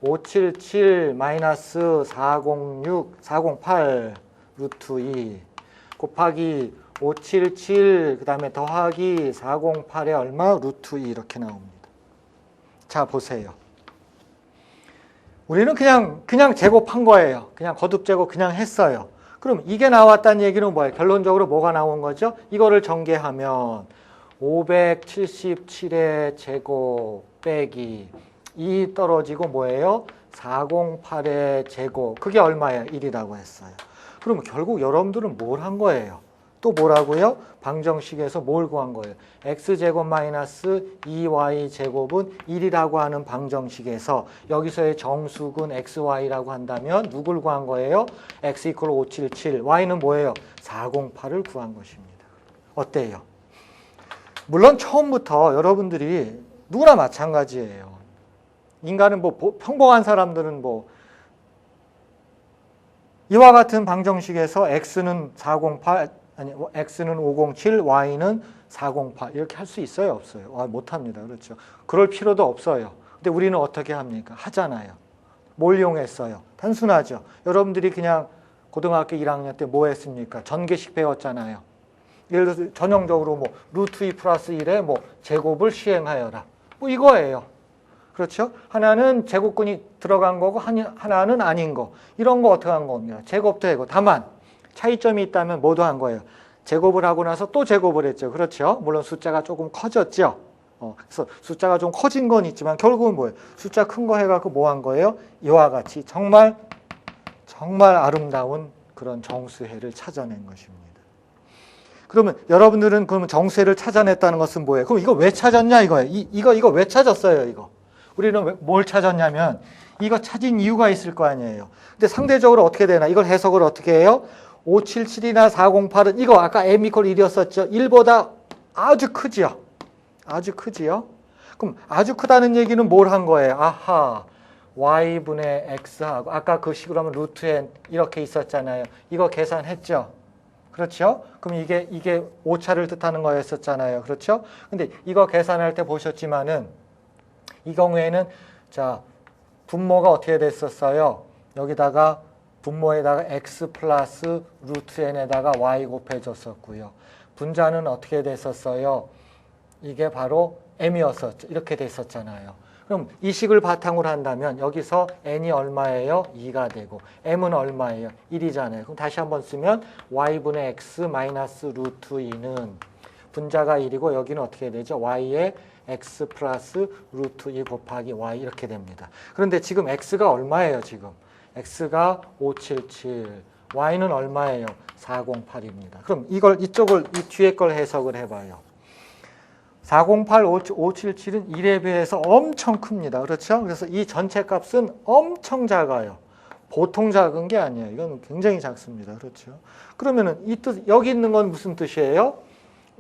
577 마이너스 408 루트 2 곱하기 577 그 다음에 더하기 408에 얼마? 루트 2 이렇게 나옵니다. 자, 보세요. 우리는 그냥 제곱한 거예요. 그냥 거듭 제곱 그냥 했어요. 그럼 이게 나왔다는 얘기는 뭐예요? 결론적으로 뭐가 나온 거죠? 이거를 전개하면 577의 제곱 빼기 2 떨어지고 뭐예요? 408의 제곱. 그게 얼마예요? 1이라고 했어요. 그럼 결국 여러분들은 뭘 한 거예요? 또 뭐라고요? 방정식에서 뭘 구한 거예요? x제곱 마이너스 2y제곱은 1이라고 하는 방정식에서 여기서의 정수근 xy라고 한다면 누굴 구한 거예요? x 이퀄 577, y는 뭐예요? 408을 구한 것입니다. 어때요? 물론 처음부터 여러분들이 누구나 마찬가지예요. 인간은 평범한 사람들은 이와 같은 방정식에서 x는 408 아니, x는 507, y는 408 이렇게 할 수 있어요? 없어요? 못합니다. 그렇죠? 그럴 필요도 없어요. 근데 우리는 어떻게 합니까? 하잖아요. 뭘 이용했어요? 단순하죠. 여러분들이 그냥 고등학교 1학년 때 뭐 했습니까? 전개식 배웠잖아요. 예를 들어서 전형적으로 루트 2 플러스 1의 제곱을 시행하여라. 이거예요. 그렇죠? 하나는 제곱근이 들어간 거고 하나는 아닌 거. 이런 거 어떻게 한 겁니까? 제곱도 하고. 다만 차이점이 있다면 뭐도 한 거예요? 제곱을 하고 나서 또 제곱을 했죠. 그렇죠? 물론 숫자가 조금 커졌죠. 그래서 숫자가 좀 커진 건 있지만 결국은 뭐예요? 숫자 큰 거 해갖고 뭐 한 거예요? 이와 같이 정말 아름다운 그런 정수해를 찾아낸 것입니다. 그러면 여러분들은 그러면 정수해를 찾아냈다는 것은 뭐예요? 그럼 이거 왜 찾았냐 이거예요? 이거 왜 찾았어요? 이거 우리는 뭘 찾았냐면 이거 찾은 이유가 있을 거 아니에요. 근데 상대적으로 어떻게 되나? 이걸 해석을 어떻게 해요? 577이나 408은 이거 아까 m = 1이었었죠. 1보다 아주 크지요. 아주 크지요. 그럼 아주 크다는 얘기는 뭘 한 거예요? 아하, y분의 x하고 아까 그 식으로 하면 루트 n 이렇게 있었잖아요. 이거 계산했죠. 그렇죠? 그럼 이게 오차를 뜻하는 거였었잖아요. 그렇죠? 근데 이거 계산할 때 보셨지만은 이 경우에는 자, 분모가 어떻게 됐었어요? 여기다가 분모에다가 x 플러스 루트 n에다가 y 곱해줬었고요. 분자는 어떻게 됐었어요? 이게 바로 m이었었죠. 이렇게 됐었잖아요. 그럼 이 식을 바탕으로 한다면 여기서 n이 얼마예요? 2가 되고 m은 얼마예요? 1이잖아요. 그럼 다시 한번 쓰면 y분의 x 마이너스 루트 2는 분자가 1이고 여기는 어떻게 되죠? y의 x 플러스 루트 2 곱하기 y 이렇게 됩니다. 그런데 지금 x가 얼마예요? 지금 x가 577, y는 얼마예요? 408입니다. 그럼 이쪽을 이 뒤에 걸 해석을 해봐요. 408, 577은 1에 비해서 엄청 큽니다. 그렇죠? 그래서 이 전체 값은 엄청 작아요. 보통 작은 게 아니에요. 이건 굉장히 작습니다. 그렇죠? 그러면은 여기 있는 건 무슨 뜻이에요?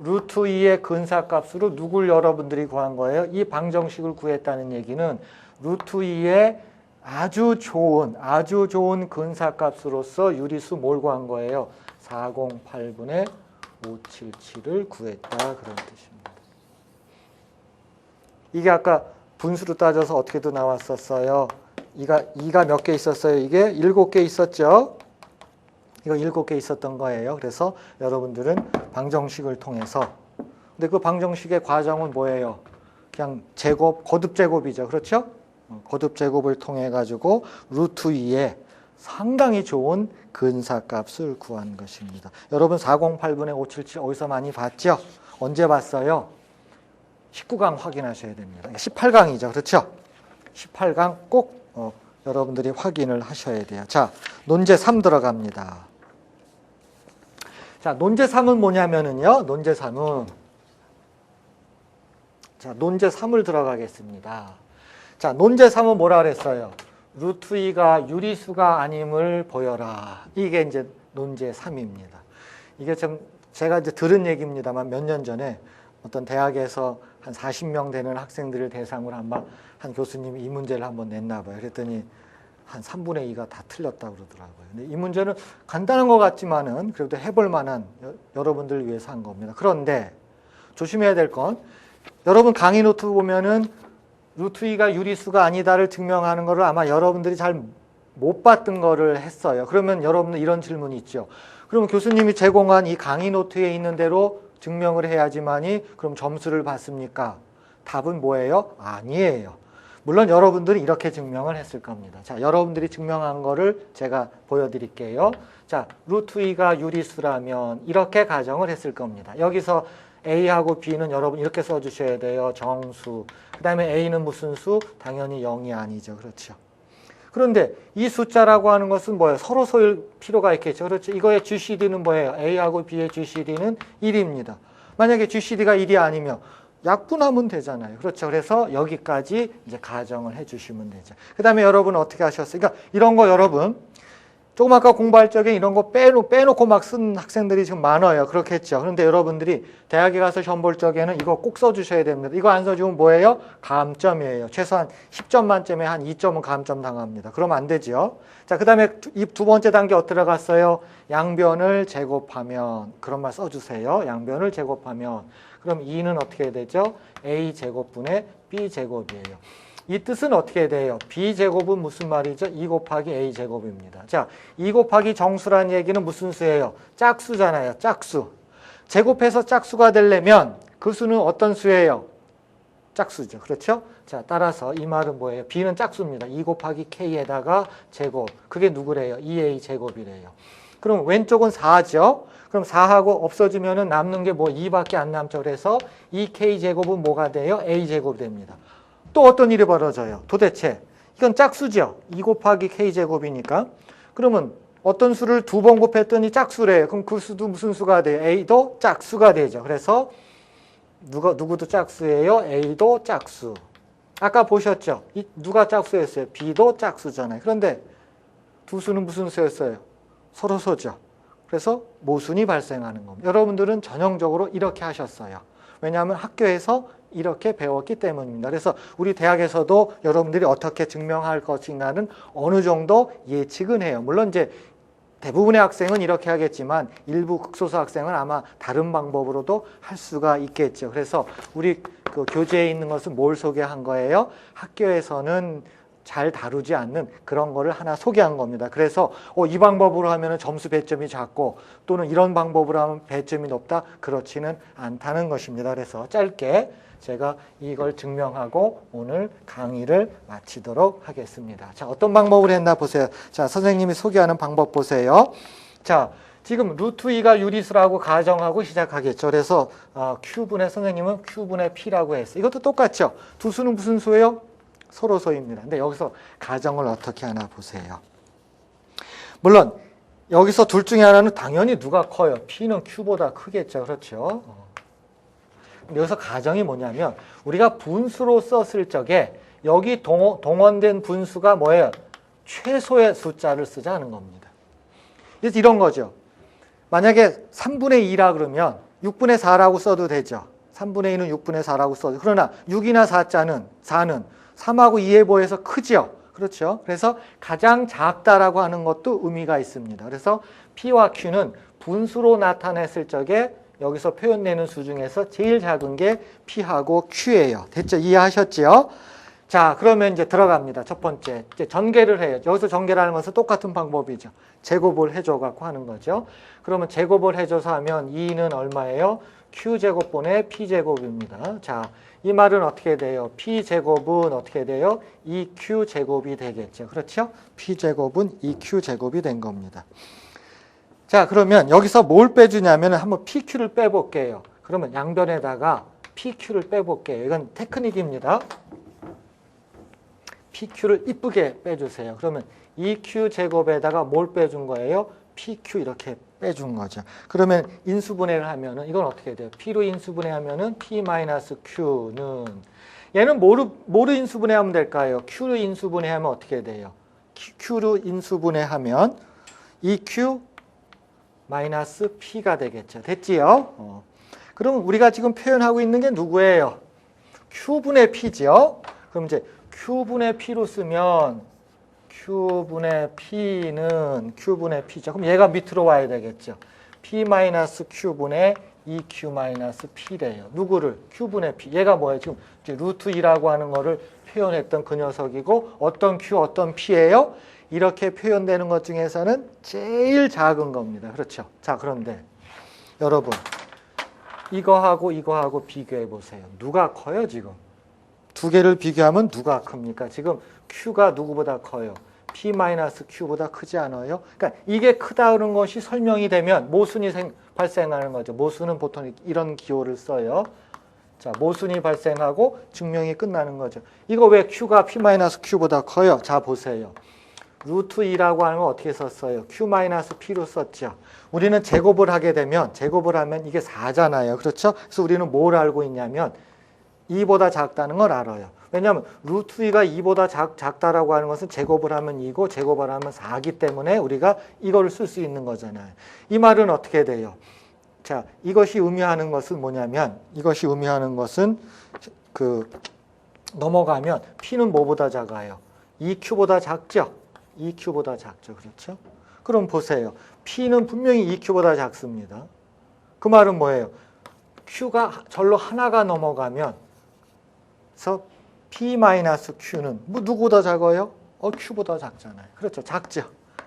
루트 2의 근사값으로 누굴 여러분들이 구한 거예요? 이 방정식을 구했다는 얘기는 루트 2의 아주 좋은 근사값으로서 유리수 뭘 구한 거예요? 408분의 577을 구했다. 그런 뜻입니다. 이게 아까 분수로 따져서 어떻게도 나왔었어요. 2가 몇 개 있었어요? 이게 7개 있었죠? 이거 7개 있었던 거예요. 그래서 여러분들은 방정식을 통해서 근데 그 방정식의 과정은 뭐예요? 그냥 제곱, 거듭 제곱이죠. 그렇죠? 거듭 제곱을 통해 가지고 루트 2에 상당히 좋은 근사값을 구한 것입니다. 여러분 408분의 577 어디서 많이 봤죠? 언제 봤어요? 19강 확인하셔야 됩니다. 18강이죠. 그렇죠? 18강 꼭 여러분들이 확인을 하셔야 돼요. 자, 논제 3 들어갑니다. 자, 논제 3은 뭐냐면은요. 논제 3은 자, 논제 3을 들어가겠습니다. 자, 논제 3은 뭐라 그랬어요? 루트 2가 유리수가 아님을 보여라. 이게 이제 논제 3입니다. 이게 좀 제가 이제 들은 얘기입니다만 몇 년 전에 어떤 대학에서 한 40명 되는 학생들을 대상으로 한 교수님이 이 문제를 한번 냈나 봐요. 그랬더니 한 3분의 2가 다 틀렸다고 그러더라고요. 근데 이 문제는 간단한 것 같지만은 그래도 해볼 만한 여러분들을 위해서 한 겁니다. 그런데 조심해야 될 건 여러분 강의 노트 보면은 루트 2가 유리수가 아니다를 증명하는 거를 아마 여러분들이 잘 못 봤던 거를 했어요. 그러면 여러분들 이런 질문이 있죠. 그러면 교수님이 제공한 이 강의 노트에 있는 대로 증명을 해야지만이 그럼 점수를 받습니까? 답은 뭐예요? 아니에요. 물론 여러분들이 이렇게 증명을 했을 겁니다. 자, 여러분들이 증명한 거를 제가 보여드릴게요. 자, 루트 2가 유리수라면 이렇게 가정을 했을 겁니다. 여기서 A하고 B는 여러분 이렇게 써주셔야 돼요. 정수. 그 다음에 A는 무슨 수? 당연히 0이 아니죠. 그렇죠. 그런데 이 숫자라고 하는 것은 뭐예요? 서로 쏠 필요가 있겠죠. 그렇죠. 이거의 GCD는 뭐예요? A하고 B의 GCD는 1입니다. 만약에 GCD가 1이 아니면 약분하면 되잖아요. 그렇죠. 그래서 여기까지 이제 가정을 해주시면 되죠. 그 다음에 여러분 어떻게 하셨어요? 그러니까 이런 거 여러분 조금 아까 공부할 적에 이런 거 빼놓고 막 쓴 학생들이 지금 많아요. 그렇겠죠. 그런데 여러분들이 대학에 가서 시험 볼 적에는 이거 꼭 써주셔야 됩니다. 이거 안 써주면 뭐예요? 감점이에요. 최소한 10점 만점에 한 2점은 감점 당합니다. 그러면 안 되죠. 자, 그 다음에 이 두 번째 단계 어떻게 들어갔어요? 양변을 제곱하면 그런 말 써주세요. 양변을 제곱하면 그럼 2는 어떻게 되죠? A제곱분의 B제곱이에요. 이 뜻은 어떻게 돼요? B제곱은 무슨 말이죠? 2 곱하기 A제곱입니다. 자, 2 곱하기 정수라는 얘기는 무슨 수예요? 짝수잖아요. 짝수. 제곱해서 짝수가 되려면 그 수는 어떤 수예요? 짝수죠. 그렇죠? 자, 따라서 이 말은 뭐예요? B는 짝수입니다. 2 곱하기 K에다가 제곱. 그게 누구래요? 2A제곱이래요. 그럼 왼쪽은 4죠? 그럼 4하고 없어지면 남는 게 뭐 2밖에 안 남죠. 그래서 2K제곱은 뭐가 돼요? A제곱 됩니다. 또 어떤 일이 벌어져요? 도대체 이건 짝수죠. 2 곱하기 K제곱이니까. 그러면 어떤 수를 2번 곱했더니 짝수래요. 그럼 그 수도 무슨 수가 돼요? A도 짝수가 되죠. 그래서 누구도 짝수예요? A도 짝수. 아까 보셨죠? 누가 짝수였어요? B도 짝수잖아요. 그런데 두 수는 무슨 수였어요? 서로소죠. 그래서 모순이 발생하는 겁니다. 여러분들은 전형적으로 이렇게 하셨어요. 왜냐하면 학교에서 이렇게 배웠기 때문입니다. 그래서 우리 대학에서도 여러분들이 어떻게 증명할 것인가는 어느 정도 예측은 해요. 물론 이제 대부분의 학생은 이렇게 하겠지만 일부 극소수 학생은 아마 다른 방법으로도 할 수가 있겠죠. 그래서 우리 그 교재에 있는 것은 뭘 소개한 거예요? 학교에서는 잘 다루지 않는 그런 거를 하나 소개한 겁니다. 그래서 이 방법으로 하면 점수 배점이 작고 또는 이런 방법으로 하면 배점이 높다? 그렇지는 않다는 것입니다. 그래서 짧게 제가 이걸 증명하고 오늘 강의를 마치도록 하겠습니다. 자, 어떤 방법을 했나 보세요. 자, 선생님이 소개하는 방법 보세요. 자, 지금 루트 2가 유리수라고 가정하고 시작하겠죠. 그래서 Q분의 선생님은 Q분의 P라고 했어요. 이것도 똑같죠. 두 수는 무슨 수예요? 서로소입니다. 근데 여기서 가정을 어떻게 하나 보세요. 물론 여기서 둘 중에 하나는 당연히 누가 커요? P는 Q보다 크겠죠. 그렇죠. 여기서 가정이 뭐냐면 우리가 분수로 썼을 적에 여기 동원된 분수가 뭐예요? 최소의 숫자를 쓰자는 겁니다. 그래서 이런 거죠. 만약에 3분의 2라 그러면 6분의 4라고 써도 되죠. 3분의 2는 6분의 4라고 써도. 그러나 6이나 4는 3하고 2에 비해서 크죠. 그렇죠. 그래서 가장 작다라고 하는 것도 의미가 있습니다. 그래서 P와 Q는 분수로 나타냈을 적에 여기서 표현되는 수 중에서 제일 작은 게 P하고 Q예요. 됐죠? 이해하셨죠? 자, 그러면 이제 들어갑니다. 첫 번째. 이제 전개를 해요. 여기서 전개를 하는 것은 똑같은 방법이죠. 제곱을 해줘갖고 하는 거죠. 그러면 제곱을 해줘서 하면 2는 얼마예요? Q제곱분의 P제곱입니다. 자, 이 말은 어떻게 돼요? P제곱은 어떻게 돼요? 2Q제곱이 되겠죠. 그렇죠? P제곱은 2Q제곱이 된 겁니다. 자, 그러면 여기서 뭘 빼주냐면 한번 PQ를 빼볼게요. 그러면 양변에다가 PQ를 빼볼게요. 이건 테크닉입니다. PQ를 이쁘게 빼주세요. 그러면 2Q제곱에다가 뭘 빼준 거예요? PQ 이렇게 빼준 거죠. 그러면 인수분해를 하면은 이건 어떻게 돼요? P로 인수분해하면은 P-Q는 얘는 뭐로 인수분해하면 될까요? Q로 인수분해하면 어떻게 돼요? Q로 인수분해하면 2Q 마이너스 P가 되겠죠. 됐지요? 그럼 우리가 지금 표현하고 있는 게 누구예요? Q분의 P죠. 그럼 이제 Q분의 P로 쓰면 Q분의 P는 Q분의 P죠. 그럼 얘가 밑으로 와야 되겠죠. P-Q분의 2Q-P래요. 누구를? Q분의 P. 얘가 뭐예요? 지금 루트 2라고 하는 거를 표현했던 그 녀석이고 어떤 Q, 어떤 P예요? 이렇게 표현되는 것 중에서는 제일 작은 겁니다. 그렇죠? 자, 그런데 여러분 이거하고 비교해 보세요. 누가 커요, 지금? 두 개를 비교하면 누가 큽니까? 지금 Q가 누구보다 커요? P-Q보다 크지 않아요? 그러니까 이게 크다는 것이 설명이 되면 모순이 발생하는 거죠. 모순은 보통 이런 기호를 써요. 자, 모순이 발생하고 증명이 끝나는 거죠. 이거 왜 Q가 P-Q보다 커요? 자, 보세요. 루트 2라고 하는 건 어떻게 썼어요? Q-P로 썼죠. 우리는 제곱을 하게 되면 제곱을 하면 이게 4잖아요. 그렇죠? 그래서 우리는 뭘 알고 있냐면 2보다 작다는 걸 알아요. 왜냐하면 루트 2가 2보다 작다라고 하는 것은 제곱을 하면 2고 제곱을 하면 4기 때문에 우리가 이거를 쓸 수 있는 거잖아요. 이 말은 어떻게 돼요? 자, 이것이 의미하는 것은 뭐냐면 이것이 의미하는 것은 넘어가면 P는 뭐보다 작아요? 2Q보다 작죠? 2Q보다 작죠. 그렇죠? 그럼 보세요. P는 분명히 2Q보다 작습니다. 그 말은 뭐예요? Q가 절로 하나가 넘어가면 그래서 P-Q는 누구보다 작아요? Q보다 작잖아요. 그렇죠. 작죠.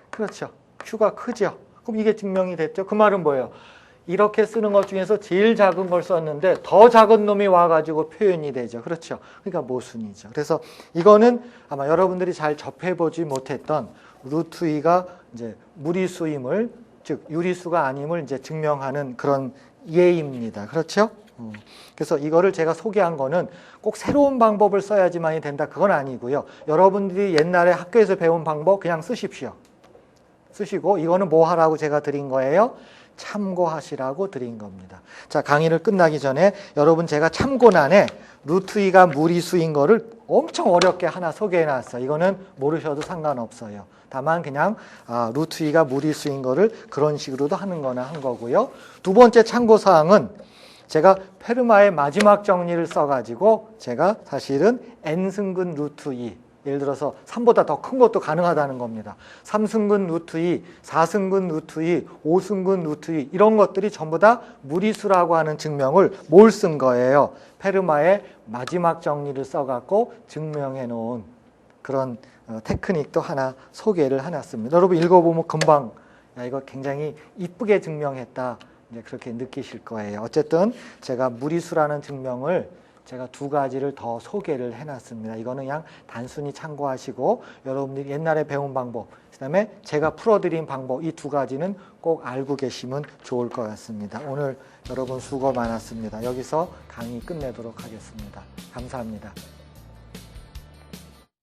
그렇죠. Q가 크죠. 그럼 이게 증명이 됐죠. 그 말은 뭐예요? 이렇게 쓰는 것 중에서 제일 작은 걸 썼는데 더 작은 놈이 와가지고 표현이 되죠. 그렇죠. 그러니까 모순이죠. 그래서 이거는 아마 여러분들이 잘 접해보지 못했던 루트 2가 이제 무리수임을, 즉 유리수가 아님을 이제 증명하는 그런 예입니다. 그렇죠? 그래서 이거를 제가 소개한 거는 꼭 새로운 방법을 써야지만이 된다. 그건 아니고요. 여러분들이 옛날에 학교에서 배운 방법 그냥 쓰십시오. 쓰시고 이거는 뭐 하라고 제가 드린 거예요? 참고하시라고 드린 겁니다. 자, 강의를 끝나기 전에 여러분 제가 참고란에 루트 2가 무리수인 거를 엄청 어렵게 하나 소개해 놨어요. 이거는 모르셔도 상관없어요. 다만 그냥 루트 2가 무리수인 거를 그런 식으로도 하는 거나 한 거고요. 두 번째 참고사항은 제가 페르마의 마지막 정리를 써가지고 제가 사실은 n승근 루트 2, 예를 들어서 3보다 더 큰 것도 가능하다는 겁니다. 3승근 루트 2, 4승근 루트 2, 5승근 루트 2 이런 것들이 전부 다 무리수라고 하는 증명을 뭘 쓴 거예요? 페르마의 마지막 정리를 써갖고 증명해 놓은 그런 테크닉도 하나 소개를 해놨습니다. 여러분 읽어보면 금방 야, 이거 굉장히 이쁘게 증명했다. 이제 그렇게 느끼실 거예요. 어쨌든 제가 무리수라는 증명을 제가 두 가지를 더 소개를 해놨습니다. 이거는 그냥 단순히 참고하시고 여러분들이 옛날에 배운 방법, 그다음에 제가 풀어드린 방법 이 두 가지는 꼭 알고 계시면 좋을 것 같습니다. 오늘 여러분 수고 많았습니다. 여기서 강의 끝내도록 하겠습니다. 감사합니다.